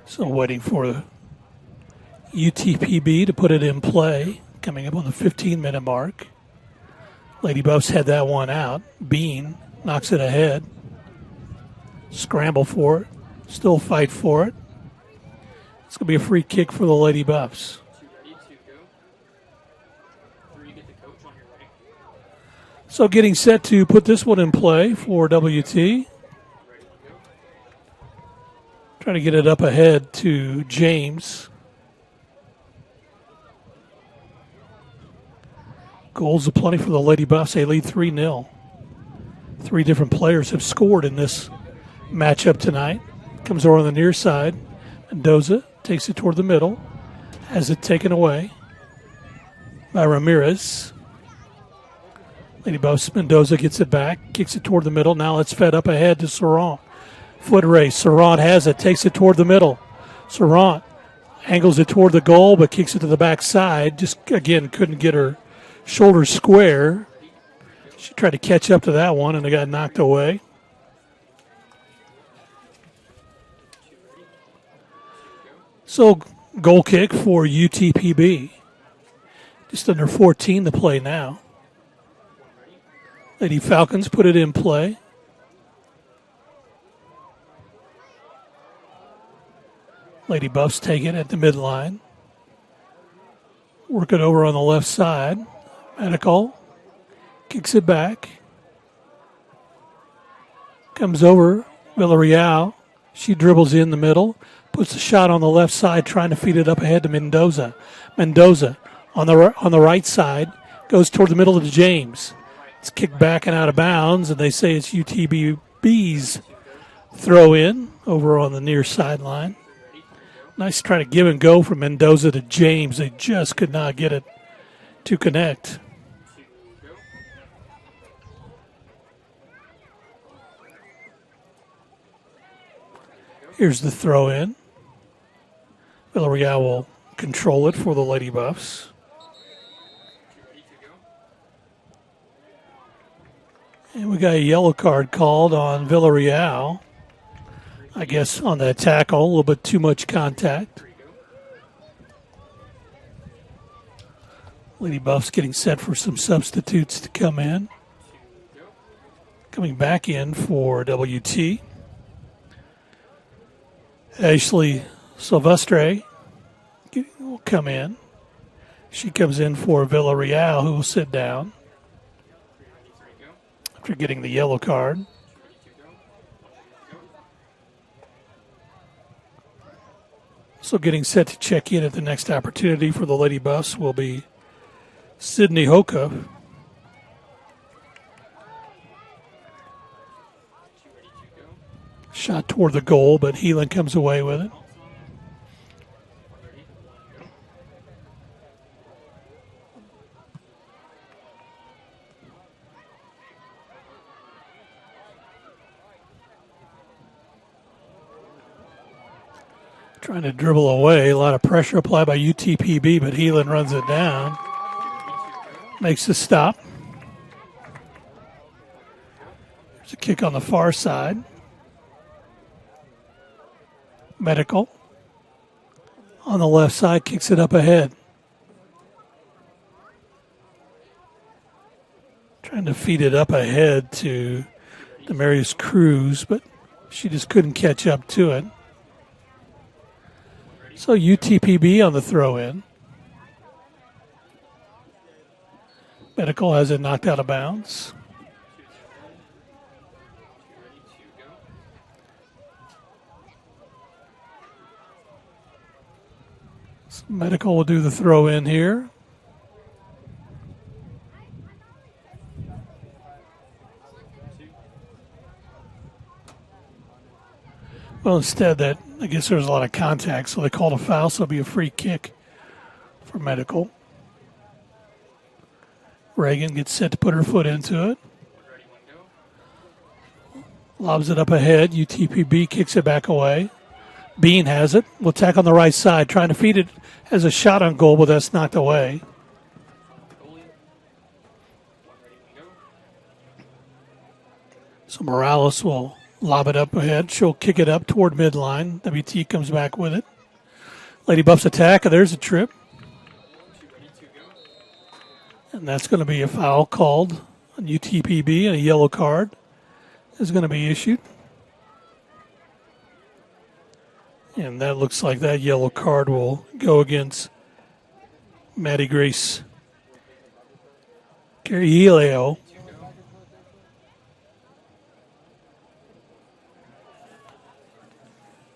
So waiting for UTPB to put it in play, coming up on the 15-minute mark. Lady Buffs had that one out. Bean knocks it ahead. Scramble for it. Still fight for it. It's going to be a free kick for the Lady Buffs. So getting set to put this one in play for WT. Trying to get it up ahead to James. Goals aplenty for the Lady Buffs. They lead 3-0. 3 different players have scored in this matchup tonight. Comes over on the near side. Mendoza takes it toward the middle. Has it taken away by Ramirez. Lady Buffs Mendoza gets it back, kicks it toward the middle. Now it's fed up ahead to Sarant. Foot race. Sarant has it, takes it toward the middle. Sarant angles it toward the goal, but kicks it to the backside. Just, again, couldn't get her shoulders square. She tried to catch up to that one, and it got knocked away. So, goal kick for UTPB. Just under 14 to play now. Lady Falcons put it in play. Lady Buffs take it at the midline. Work it over on the left side. Medical kicks it back. Comes over. Villarreal. She dribbles in the middle. Puts a shot on the left side, trying to feed it up ahead to Mendoza. Mendoza on the right side goes toward the middle of James. It's kicked back and out of bounds, and they say it's UTB's throw in over on the near sideline. Nice try to give and go from Mendoza to James. They just could not get it to connect. Here's the throw in. Villarreal will control it for the Lady Buffs. And we got a yellow card called on Villarreal. I guess on that tackle, a little bit too much contact. Lady Buffs getting set for some substitutes to come in. Coming back in for WT. Ashley Silvestre will come in. She comes in for Villarreal, who will sit down after getting the yellow card. So getting set to check in at the next opportunity for the Lady Buffs will be Sydney Hoka. Shot toward the goal, but Heelan comes away with it. Trying to dribble away. A lot of pressure applied by UTPB, but Heelan runs it down. Makes the stop. There's a kick on the far side. Medical. On the left side, kicks it up ahead. Trying to feed it up ahead to Demarius Cruz, but she just couldn't catch up to it. So UTPB on the throw-in. Medical has it knocked out of bounds. So Medical will do the throw-in here. Well, instead that, I guess there was a lot of contact, so they called a foul, so it'll be a free kick for Medical. Reagan gets set to put her foot into it. Lobs it up ahead. UTPB kicks it back away. Bean has it. Will attack on the right side, trying to feed it. Has a shot on goal, but that's knocked away. So Morales will lob it up ahead. She'll kick it up toward midline. WT comes back with it. Lady Buffs attack. There's a trip. And that's going to be a foul called on UTPB, and a yellow card is going to be issued. And that looks like that yellow card will go against Maddie Grace Carrillo.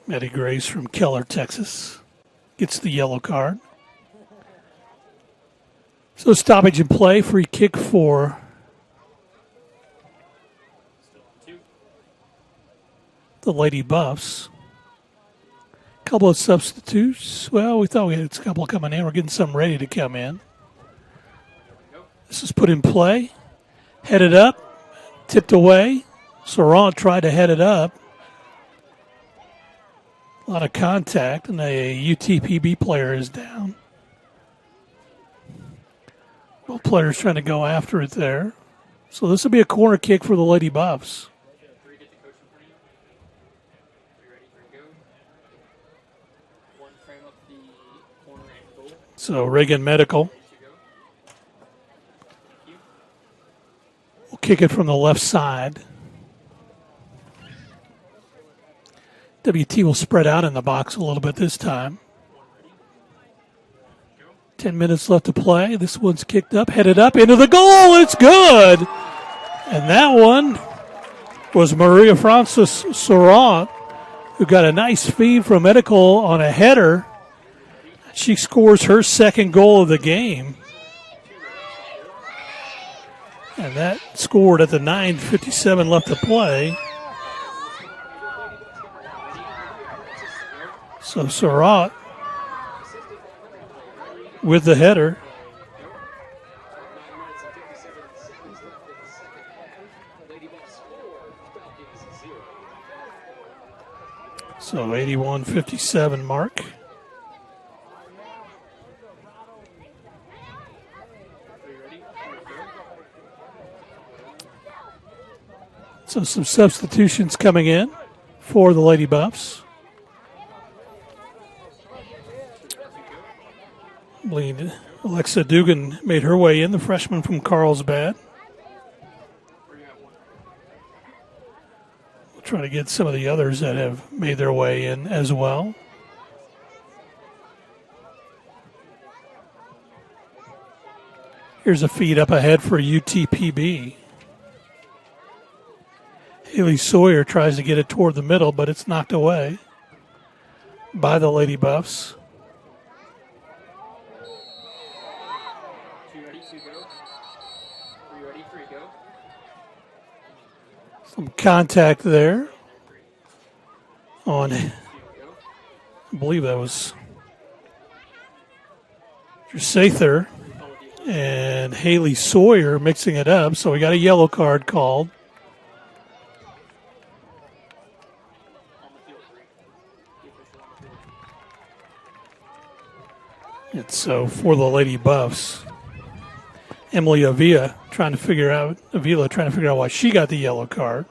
Maddie Grace from Keller, Texas, gets the yellow card. So stoppage in play, free kick for the Lady Buffs. Couple of substitutes. Well, we thought we had a couple coming in. We're getting some ready to come in. This is put in play. Headed up, tipped away. Sarant tried to head it up. A lot of contact, and a UTPB player is down. Both players trying to go after it there. So this will be a corner kick for the Lady Buffs. So Reagan Medical will kick it from the left side. WT will spread out in the box a little bit this time. 10 minutes left to play. This one's kicked up, headed up into the goal. It's good. And that one was Maria Francis Sarant, who got a nice feed from Medical on a header. She scores her second goal of the game. And that scored at the 9:57 left to play. So Sarant with the header. So 81-57 mark. So some substitutions coming in for the Lady Buffs. I believe Alexa Dugan made her way in, the freshman from Carlsbad. We'll try to get some of the others that have made their way in as well. Here's a feed up ahead for UTPB. Haley Sawyer tries to get it toward the middle, but it's knocked away by the Lady Buffs. Some contact there on, I believe that was Sather and Haley Sawyer mixing it up, so we got a yellow card called. And so for the Lady Buffs, Emily Avila trying to figure out why she got the yellow card.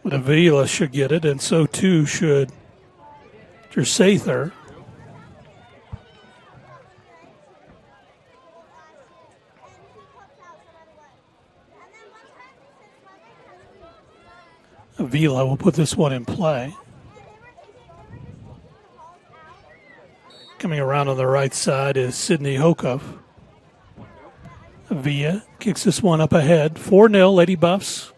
But Avila should get it, and so too should Sather. Avila will put this one in play. Coming around on the right side is Sydney Hokuff. Avila kicks this one up ahead. 4-0 Lady Buffs.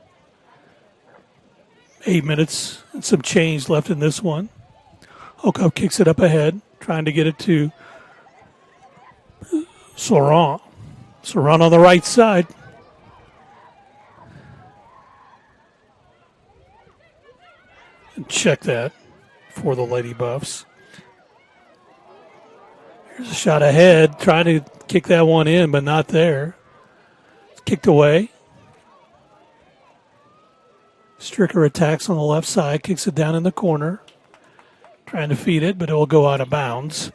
8 minutes and some change left in this one. Hokuff kicks it up ahead, trying to get it to Sarant. Sarant on the right side. And check that for the Lady Buffs. Here's a shot ahead, trying to kick that one in, but not there. It's kicked away. Stricker attacks on the left side, kicks it down in the corner. Trying to feed it, but it will go out of bounds.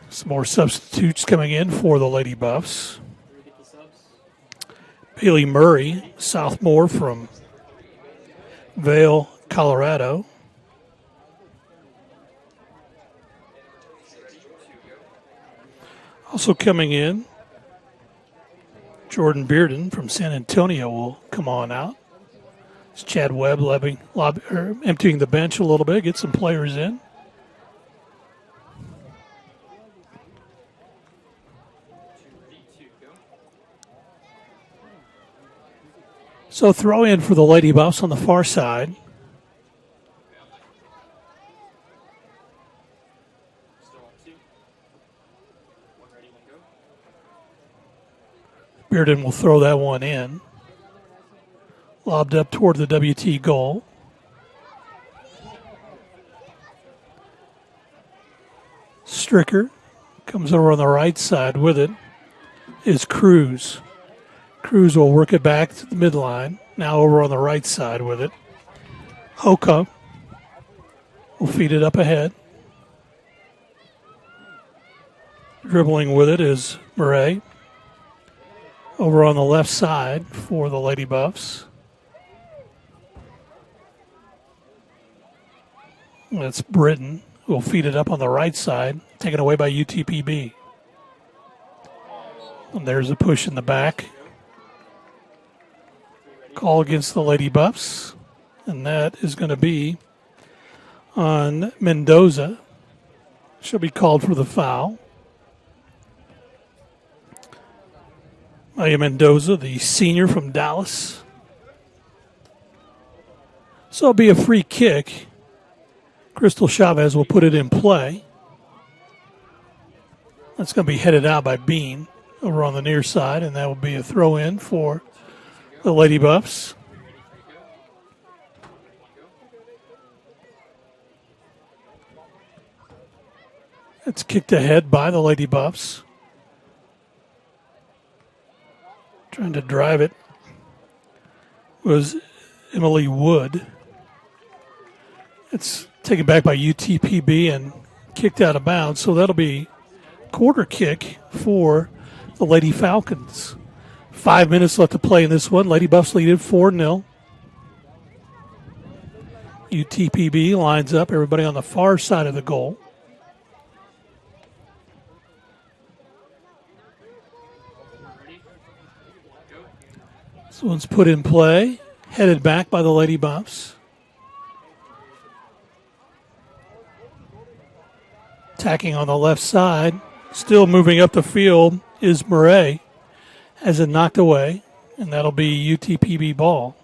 Some more substitutes coming in for the Lady Buffs. Bailey Murray, sophomore from Vail, Colorado. Also coming in, Jordan Bearden from San Antonio will come on out. It's Chad Webb emptying the bench a little bit, get some players in. So throw in for the Lady Buffs on the far side. Bearden will throw that one in. Lobbed up toward the WT goal. Stricker. Comes over on the right side with it is Cruz. Cruz will work it back to the midline. Now over on the right side with it. Hoka will feed it up ahead. Dribbling with it is Murray. Over on the left side for the Lady Buffs. That's Britton, who will feed it up on the right side, taken away by UTPB. And there's a push in the back. Call against the Lady Buffs, and that is going to be on Mendoza. She'll be called for the foul. Maya Mendoza, the senior from Dallas. So it'll be a free kick. Crystal Chavez will put it in play. That's going to be headed out by Bean over on the near side, and that will be a throw in for the Lady Buffs. It's kicked ahead by the Lady Buffs. Trying to drive it was Emily Wood. It's taken back by UTPB and kicked out of bounds, so that'll be quarter kick for the Lady Falcons. 5 minutes left to play in this one. Lady Buffs lead it 4-0. UTPB lines up, everybody on the far side of the goal. This one's put in play, headed back by the Lady Buffs. Attacking on the left side, still moving up the field is Murray. Has it knocked away, and that'll be UTPB ball.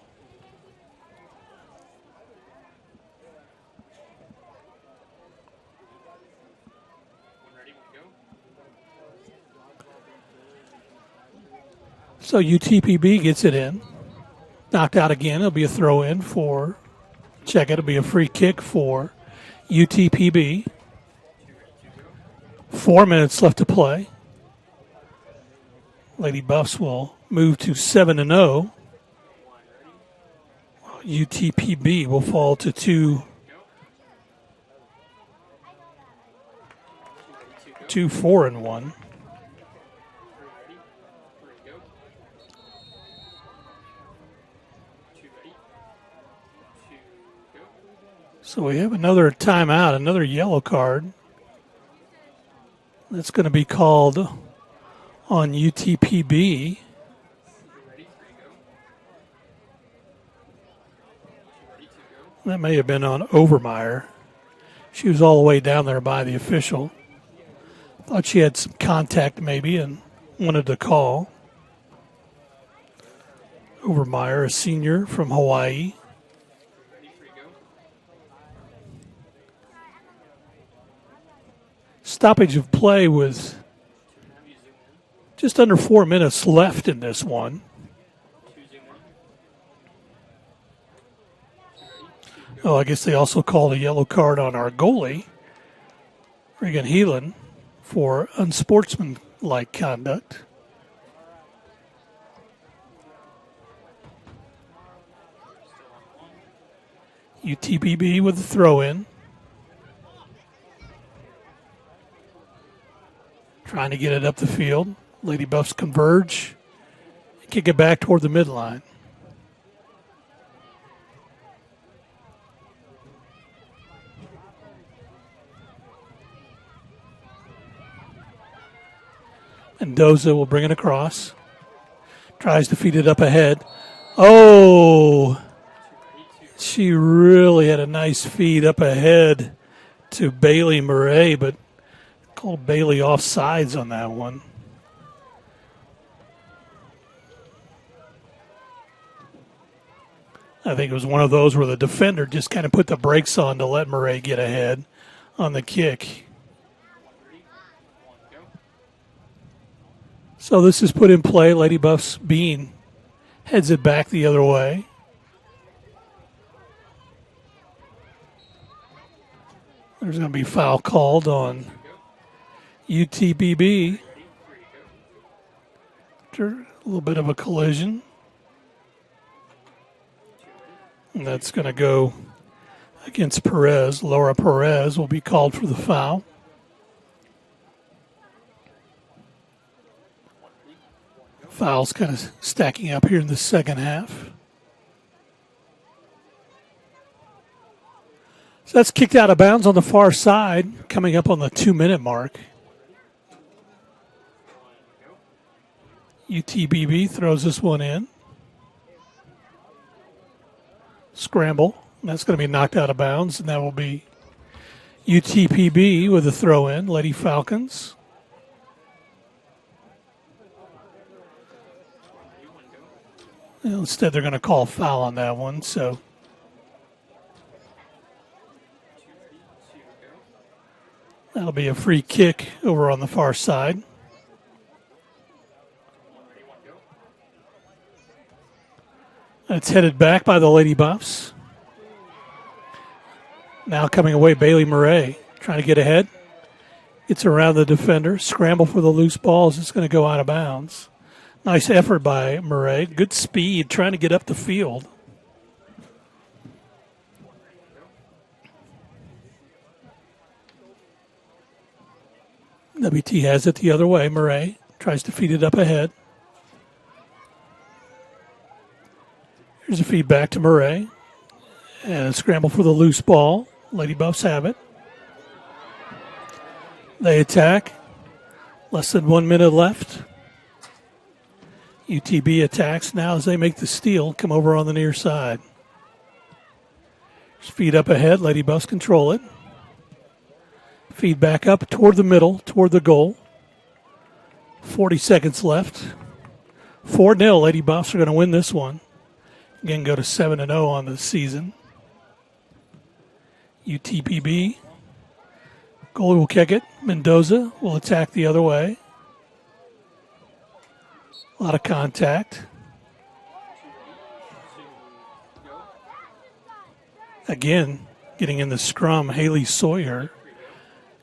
So UTPB gets it in. Knocked out again. It'll be a throw in for, check it, it'll be a free kick for UTPB. 4 minutes left to play. Lady Buffs will move to 7-0. UTPB will fall to 2-4-1. So we have another timeout, another yellow card. That's going to be called on UTPB. That may have been on Overmeyer. She was all the way down there by the official. Thought she had some contact maybe and wanted to call. Overmeyer, a senior from Hawaii. Stoppage of play with just under 4 minutes left in this one. Oh, I guess they also called a yellow card on our goalie, Regan Heelan, for unsportsmanlike conduct. UTPB with the throw-in. Trying to get it up the field. Lady Buffs converge. Kick it back toward the midline. Mendoza will bring it across. Tries to feed it up ahead. Oh! She really had a nice feed up ahead to Bailey Murray, but called Bailey offsides on that one. I think it was one of those where the defender just kind of put the brakes on to let Murray get ahead on the kick. So this is put in play. Lady Buffs Bean heads it back the other way. There's going to be foul called on UTPB. After a little bit of a collision. And that's going to go against Perez. Laura Perez will be called for the foul. Fouls kind of stacking up here in the second half. So that's kicked out of bounds on the far side, coming up on the 2-minute mark. UTPB throws this one in. Scramble. That's going to be knocked out of bounds, and that will be UTPB with a throw in. Lady Falcons. Instead, they're going to call a foul on that one, so. That'll be a free kick over on the far side. It's headed back by the Lady Buffs. Now coming away, Bailey Murray trying to get ahead. It's around the defender. Scramble for the loose balls. It's going to go out of bounds. Nice effort by Murray. Good speed trying to get up the field. WT has it the other way. Murray tries to feed it up ahead. Here's a feed back to Murray. And a scramble for the loose ball. Lady Buffs have it. They attack. Less than 1 minute left. UTB attacks now as they make the steal. Come over on the near side. Just feed up ahead. Lady Buffs control it. Feed back up toward the middle, toward the goal. 40 seconds left. 4-0. Lady Buffs are going to win this one. Again, go to 7-0 on the season. UTPB. Goalie will kick it. Mendoza will attack the other way. A lot of contact. Again, getting in the scrum, Haley Sawyer.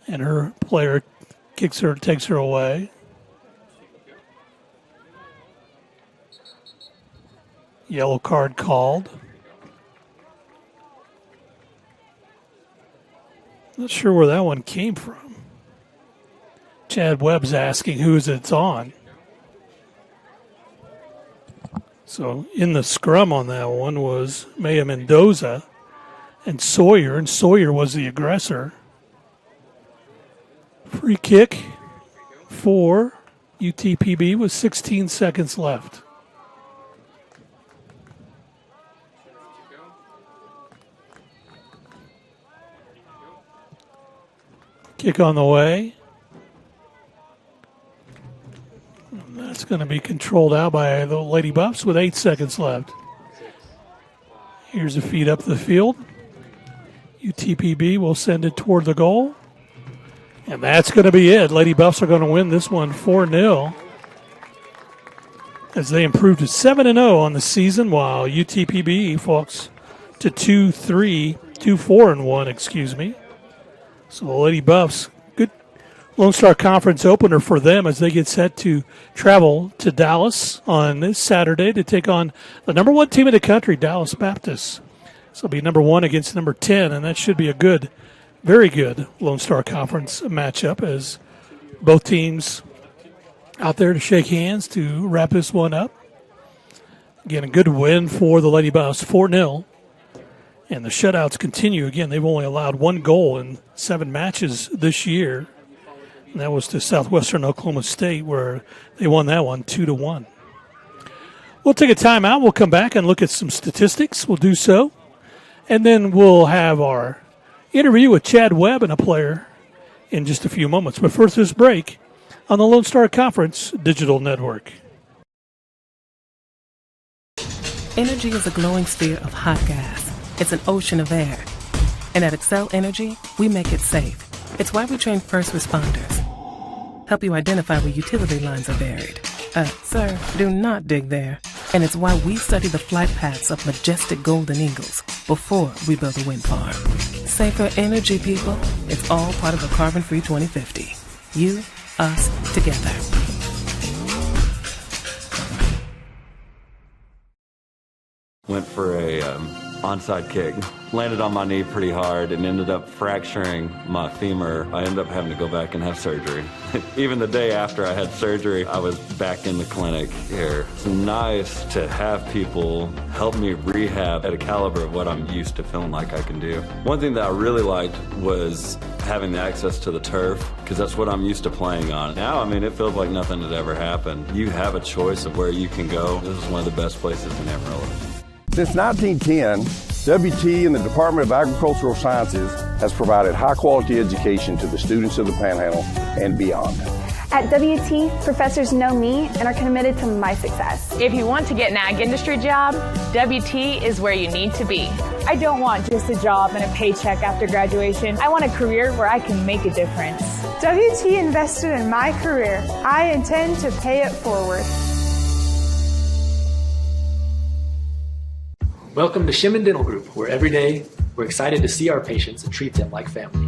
And her player kicks her, takes her away. Yellow card called. Not sure where that one came from. Chad Webb's asking who is it's on. So in the scrum on that one was Maya Mendoza and Sawyer was the aggressor. Free kick for UTPB with 16 seconds left. Kick on the way. And that's going to be controlled out by the Lady Buffs with 8 seconds left. Here's a feed up the field. UTPB will send it toward the goal. And that's going to be it. Lady Buffs are going to win this one 4-0 as they improve to 7-0 on the season, while UTPB falls to 4-1, excuse me. So the Lady Buffs, good Lone Star Conference opener for them as they get set to travel to Dallas on this Saturday to take on the number 1 team in the country, Dallas Baptist. So it'll be number 1 against number 10, and that should be a good, very good Lone Star Conference matchup as both teams out there to shake hands to wrap this one up. Again, a good win for the Lady Buffs, 4-0. And the shutouts continue. Again, they've only allowed 1 goal in 7 matches this year. And that was to Southwestern Oklahoma State, where they won that one 2-1. We'll take a timeout. We'll come back and look at some statistics. We'll do so. And then we'll have our interview with Chad Webb and a player in just a few moments. But first, this break on the Lone Star Conference Digital Network. Energy is a glowing sphere of hot gas. It's an ocean of air. And at Excel Energy, we make it safe. It's why we train first responders. Help you identify where utility lines are buried. Sir, do not dig there. And it's why we study the flight paths of majestic golden eagles before we build a wind farm. Safer energy, people. It's all part of a carbon-free 2050. You, us, together. Went for a onside kick, landed on my knee pretty hard and ended up fracturing my femur. I ended up having to go back and have surgery. Even the day after I had surgery, I was back in the clinic here. It's nice to have people help me rehab at a caliber of what I'm used to feeling like I can do. One thing that I really liked was having the access to the turf, because that's what I'm used to playing on. Now, I mean, it feels like nothing had ever happened. You have a choice of where you can go. This is one of the best places in Amarillo. Since 1910, WT and the Department of Agricultural Sciences has provided high-quality education to the students of the Panhandle and beyond. At WT, professors know me and are committed to my success. If you want to get an ag industry job, WT is where you need to be. I don't want just a job and a paycheck after graduation. I want a career where I can make a difference. WT invested in my career. I intend to pay it forward. Welcome to Shimon Dental Group, where every day we're excited to see our patients and treat them like family.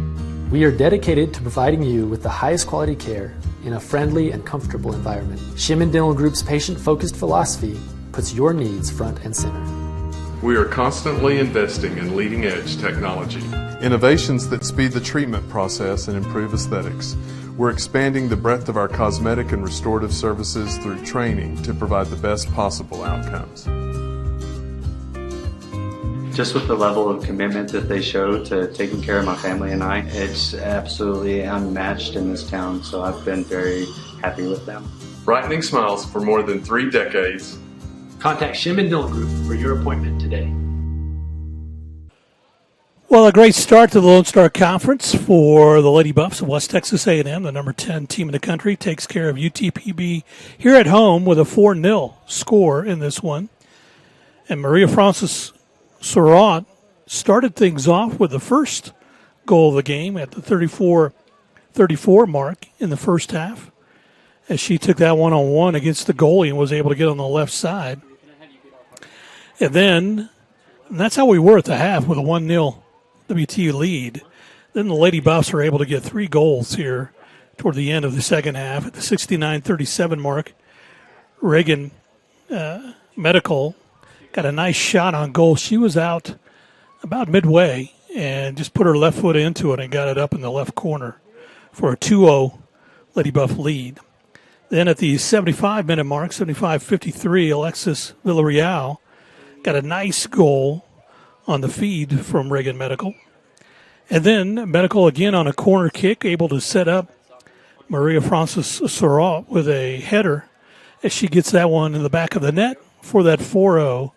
We are dedicated to providing you with the highest quality care in a friendly and comfortable environment. Shimon Dental Group's patient-focused philosophy puts your needs front and center. We are constantly investing in leading-edge technology. Innovations that speed the treatment process and improve aesthetics. We're expanding the breadth of our cosmetic and restorative services through training to provide the best possible outcomes. Just with the level of commitment that they show to taking care of my family and I, it's absolutely unmatched in this town, so I've been very happy with them. Brightening smiles for more than 3 decades. Contact Shimon Dental Group for your appointment today. Well, a great start to the Lone Star Conference for the Lady Buffs of West Texas A&M. The number 10 team in the country takes care of UTPB here at home with a 4-0 score in this one. And Maria Francis Surratt started things off with the first goal of the game at the 34 mark in the first half, as she took that one-on-one against the goalie and was able to get on the left side. And that's how we were at the half with a 1-0 WT lead. Then the Lady Buffs are able to get 3 goals here toward the end of the second half. At the 69-37 mark, Reagan Medical got a nice shot on goal. She was out about midway and just put her left foot into it and got it up in the left corner for a 2-0 Lady Buff lead. Then at the 75-minute mark, 75-53, Alexis Villarreal got a nice goal on the feed from Reagan Medical. And then Medical again on a corner kick, able to set up Maria Francis Surratt with a header as she gets that one in the back of the net for that 4-0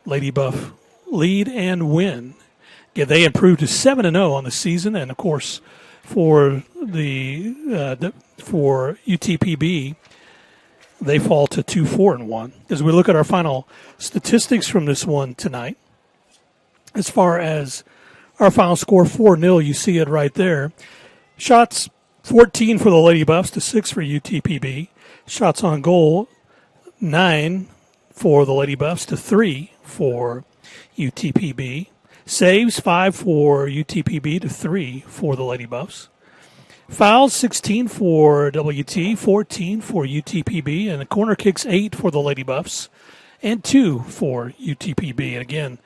Lady Buff lead and win. Yeah, they improved to 7-0 on the season, and of course, for for UTPB, they fall to 2-4-1. As we look at our final statistics from this one tonight, as far as our final score 4-0, you see it right there. Shots 14 for the Lady Buffs to 6 for UTPB. Shots on goal 9 for the Lady Buffs to 3 for UTPB. Saves 5 for UTPB to 3 for the Lady Buffs. Fouls 16 for WT, 14 for UTPB, and the corner kicks 8 for the Lady Buffs and 2 for UTPB. And again,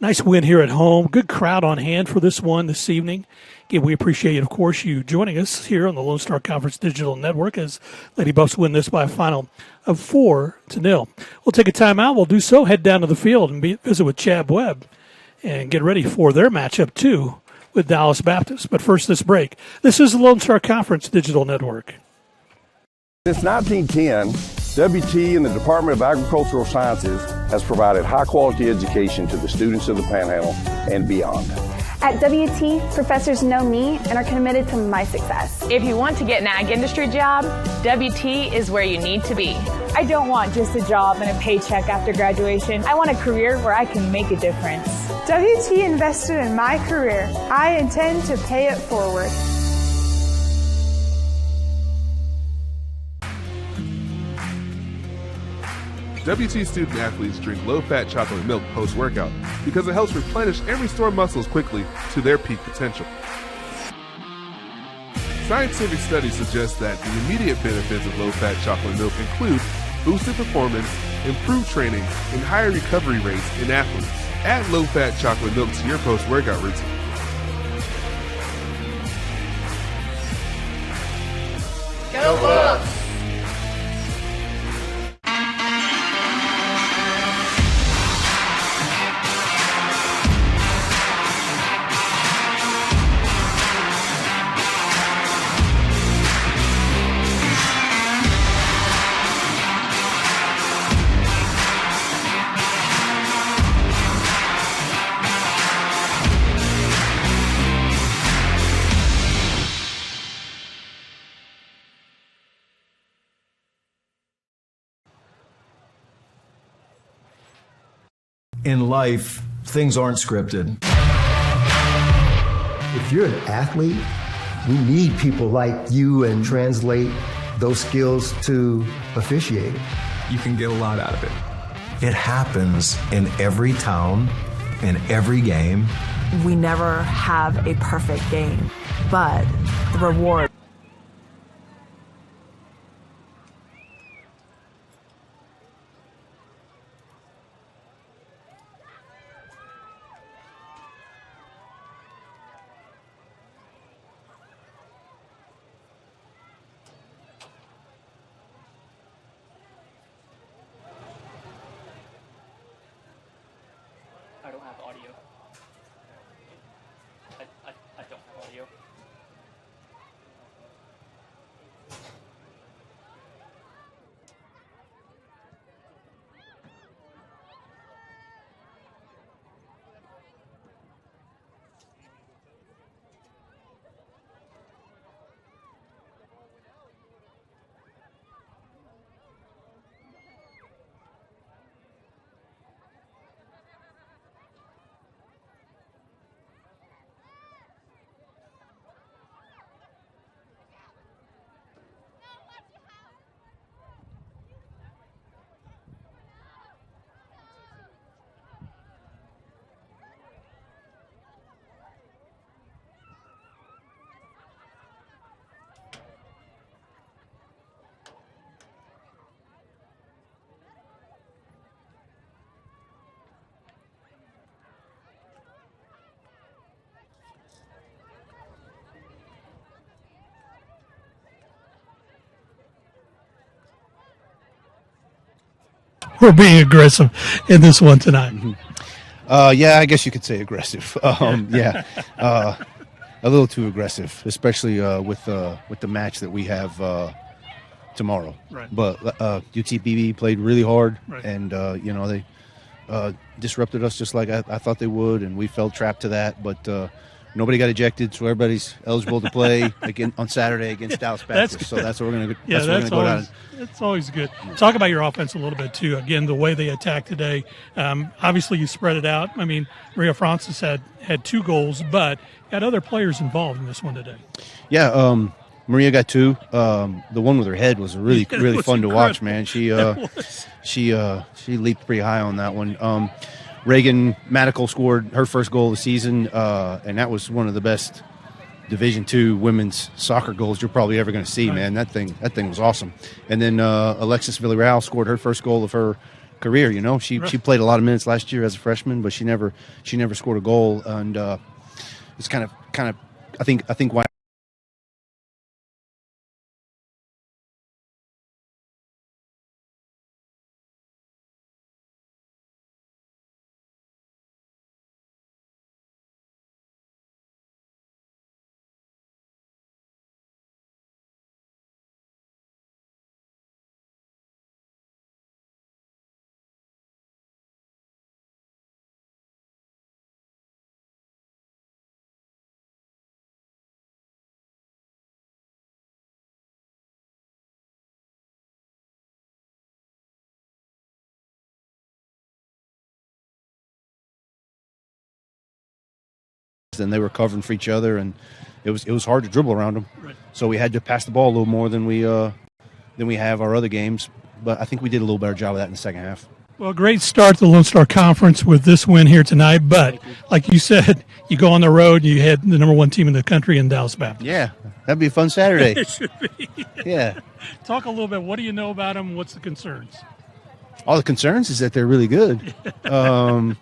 nice win here at home. Good crowd on hand for this one this evening. Again, we appreciate, of course, you joining us here on the Lone Star Conference Digital Network as Lady Buffs win this by a final of 4-0. We'll take a timeout. We'll do so, head down to the field and visit with Chad Webb and get ready for their matchup, too, with Dallas Baptist. But first, this break. This is the Lone Star Conference Digital Network. Since 1910, WT and the Department of Agricultural Sciences has provided high-quality education to the students of the Panhandle and beyond. At WT, professors know me and are committed to my success. If you want to get an ag industry job, WT is where you need to be. I don't want just a job and a paycheck after graduation. I want a career where I can make a difference. WT invested in my career. I intend to pay it forward. WT student athletes drink low-fat chocolate milk post-workout because it helps replenish and restore muscles quickly to their peak potential. Scientific studies suggest that the immediate benefits of low-fat chocolate milk include boosted performance, improved training, and higher recovery rates in athletes. Add low-fat chocolate milk to your post-workout routine. Go Bucks! In life, things aren't scripted. If you're an athlete, we need people like you and translate those skills to officiating. You can get a lot out of it. It happens in every town, in every game. We never have a perfect game, but the reward. I don't have audio. I don't have audio. We're being aggressive in this one tonight. Yeah, I guess you could say aggressive. Yeah, a little too aggressive, especially with the match that we have tomorrow. Right. But UTBB played really hard, Right. and they disrupted us just like I thought they would, and we fell trapped to that. But nobody got ejected, so everybody's eligible to play again on Saturday against Dallas Baptist. So that's what we're going to. Yeah, that's that's always, it's always good. Talk about your offense a little bit too. Again, the way they attacked today. Obviously, you spread it out. I mean, Maria Francis had 2 goals, but got other players involved in this one today. Yeah, Maria got 2. The one with her head was really was fun to watch, man. incredible. She leaped pretty high on that one. Reagan Madical scored her first goal of the season, and that was one of the best Division II women's soccer goals you're probably ever going to see, man. That thing was awesome. And then Alexis Villarreal scored her first goal of her career. She played a lot of minutes last year as a freshman, but she never scored a goal, and it's kind of I think why. And they were covering for each other, and it was hard to dribble around them. Right. So we had to pass the ball a little more than we have our other games. But I think we did a little better job of that in the second half. Well, great start to the Lone Star Conference with this win here tonight. But like you said, you go on the road, you had the number one team in the country in Dallas Baptist. Yeah, that'd be a fun Saturday. It should be. Yeah. Talk a little bit. What do you know about them? What's the concerns? All the concerns is that they're really good. I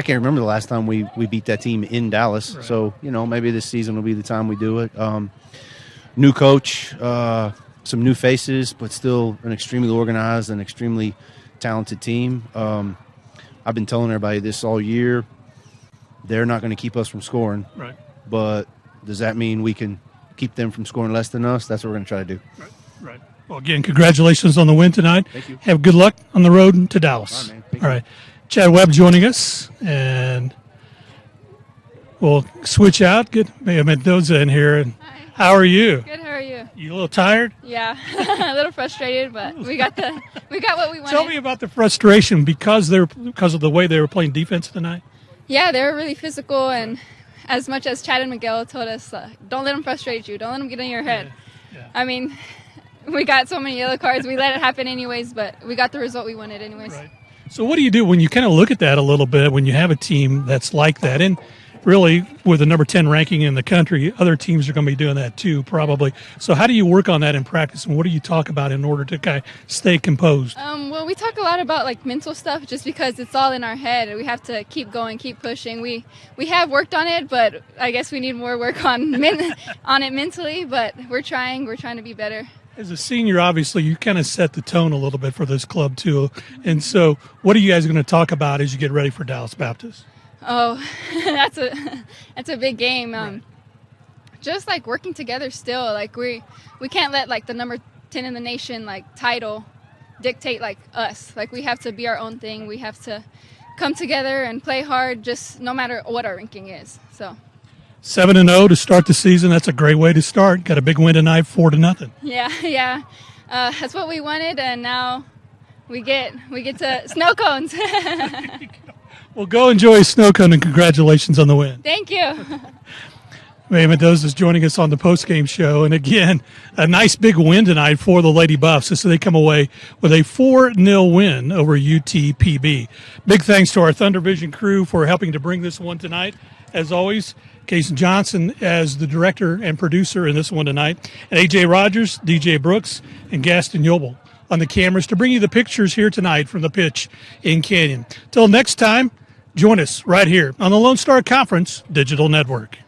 can't remember the last time we beat that team in Dallas. Right. So, maybe this season will be the time we do it. New coach, some new faces, but still an extremely organized and extremely talented team. I've been telling everybody this all year. They're not going to keep us from scoring. Right. But does that mean we can keep them from scoring less than us? That's what we're going to try to do. Right. Well, again, congratulations on the win tonight. Thank you. Have good luck on the road to Dallas. All right, man. All right. Chad Webb joining us, and we'll switch out. Get Mendoza in here. And how are you? Good. How are you? You a little tired? Yeah, a little frustrated, but we got what we wanted. Tell me about the frustration because of the way they were playing defense tonight. Yeah, they were really physical, and as much as Chad and Miguel told us, don't let them frustrate you. Don't let them get in your head. Yeah. I mean, we got so many yellow cards. We let it happen anyways, but we got the result we wanted anyways. Right. So what do you do when you kind of look at that a little bit, when you have a team that's like that? And really, with the number 10 ranking in the country, other teams are going to be doing that too, probably. So how do you work on that in practice, and what do you talk about in order to kind of stay composed? Well, we talk a lot about mental stuff just because it's all in our head. We have to keep going, keep pushing. We have worked on it, but I guess we need more work on it mentally, but we're trying to be better. As a senior, obviously, you kind of set the tone a little bit for this club, too. And so what are you guys going to talk about as you get ready for Dallas Baptist? Oh, that's a big game. Right. Just, working together still. We can't let, the number 10 in the nation, title dictate, us. We have to be our own thing. We have to come together and play hard just no matter what our ranking is. So 7-0 to start the season. That's a great way to start. Got a big win tonight, 4-0. Yeah. That's what we wanted, and now we get to snow cones. Well, go enjoy a snow cone, and congratulations on the win. Thank you. Ray Mendoza is joining us on the postgame show, and again, a nice big win tonight for the Lady Buffs. So they come away with a 4-0 win over UTPB. Big thanks to our Thunder Vision crew for helping to bring this one tonight. As always, Casey Johnson as the director and producer in this one tonight, and A.J. Rogers, D.J. Brooks, and Gaston Yobel on the cameras to bring you the pictures here tonight from the pitch in Canyon. Till next time, join us right here on the Lone Star Conference Digital Network.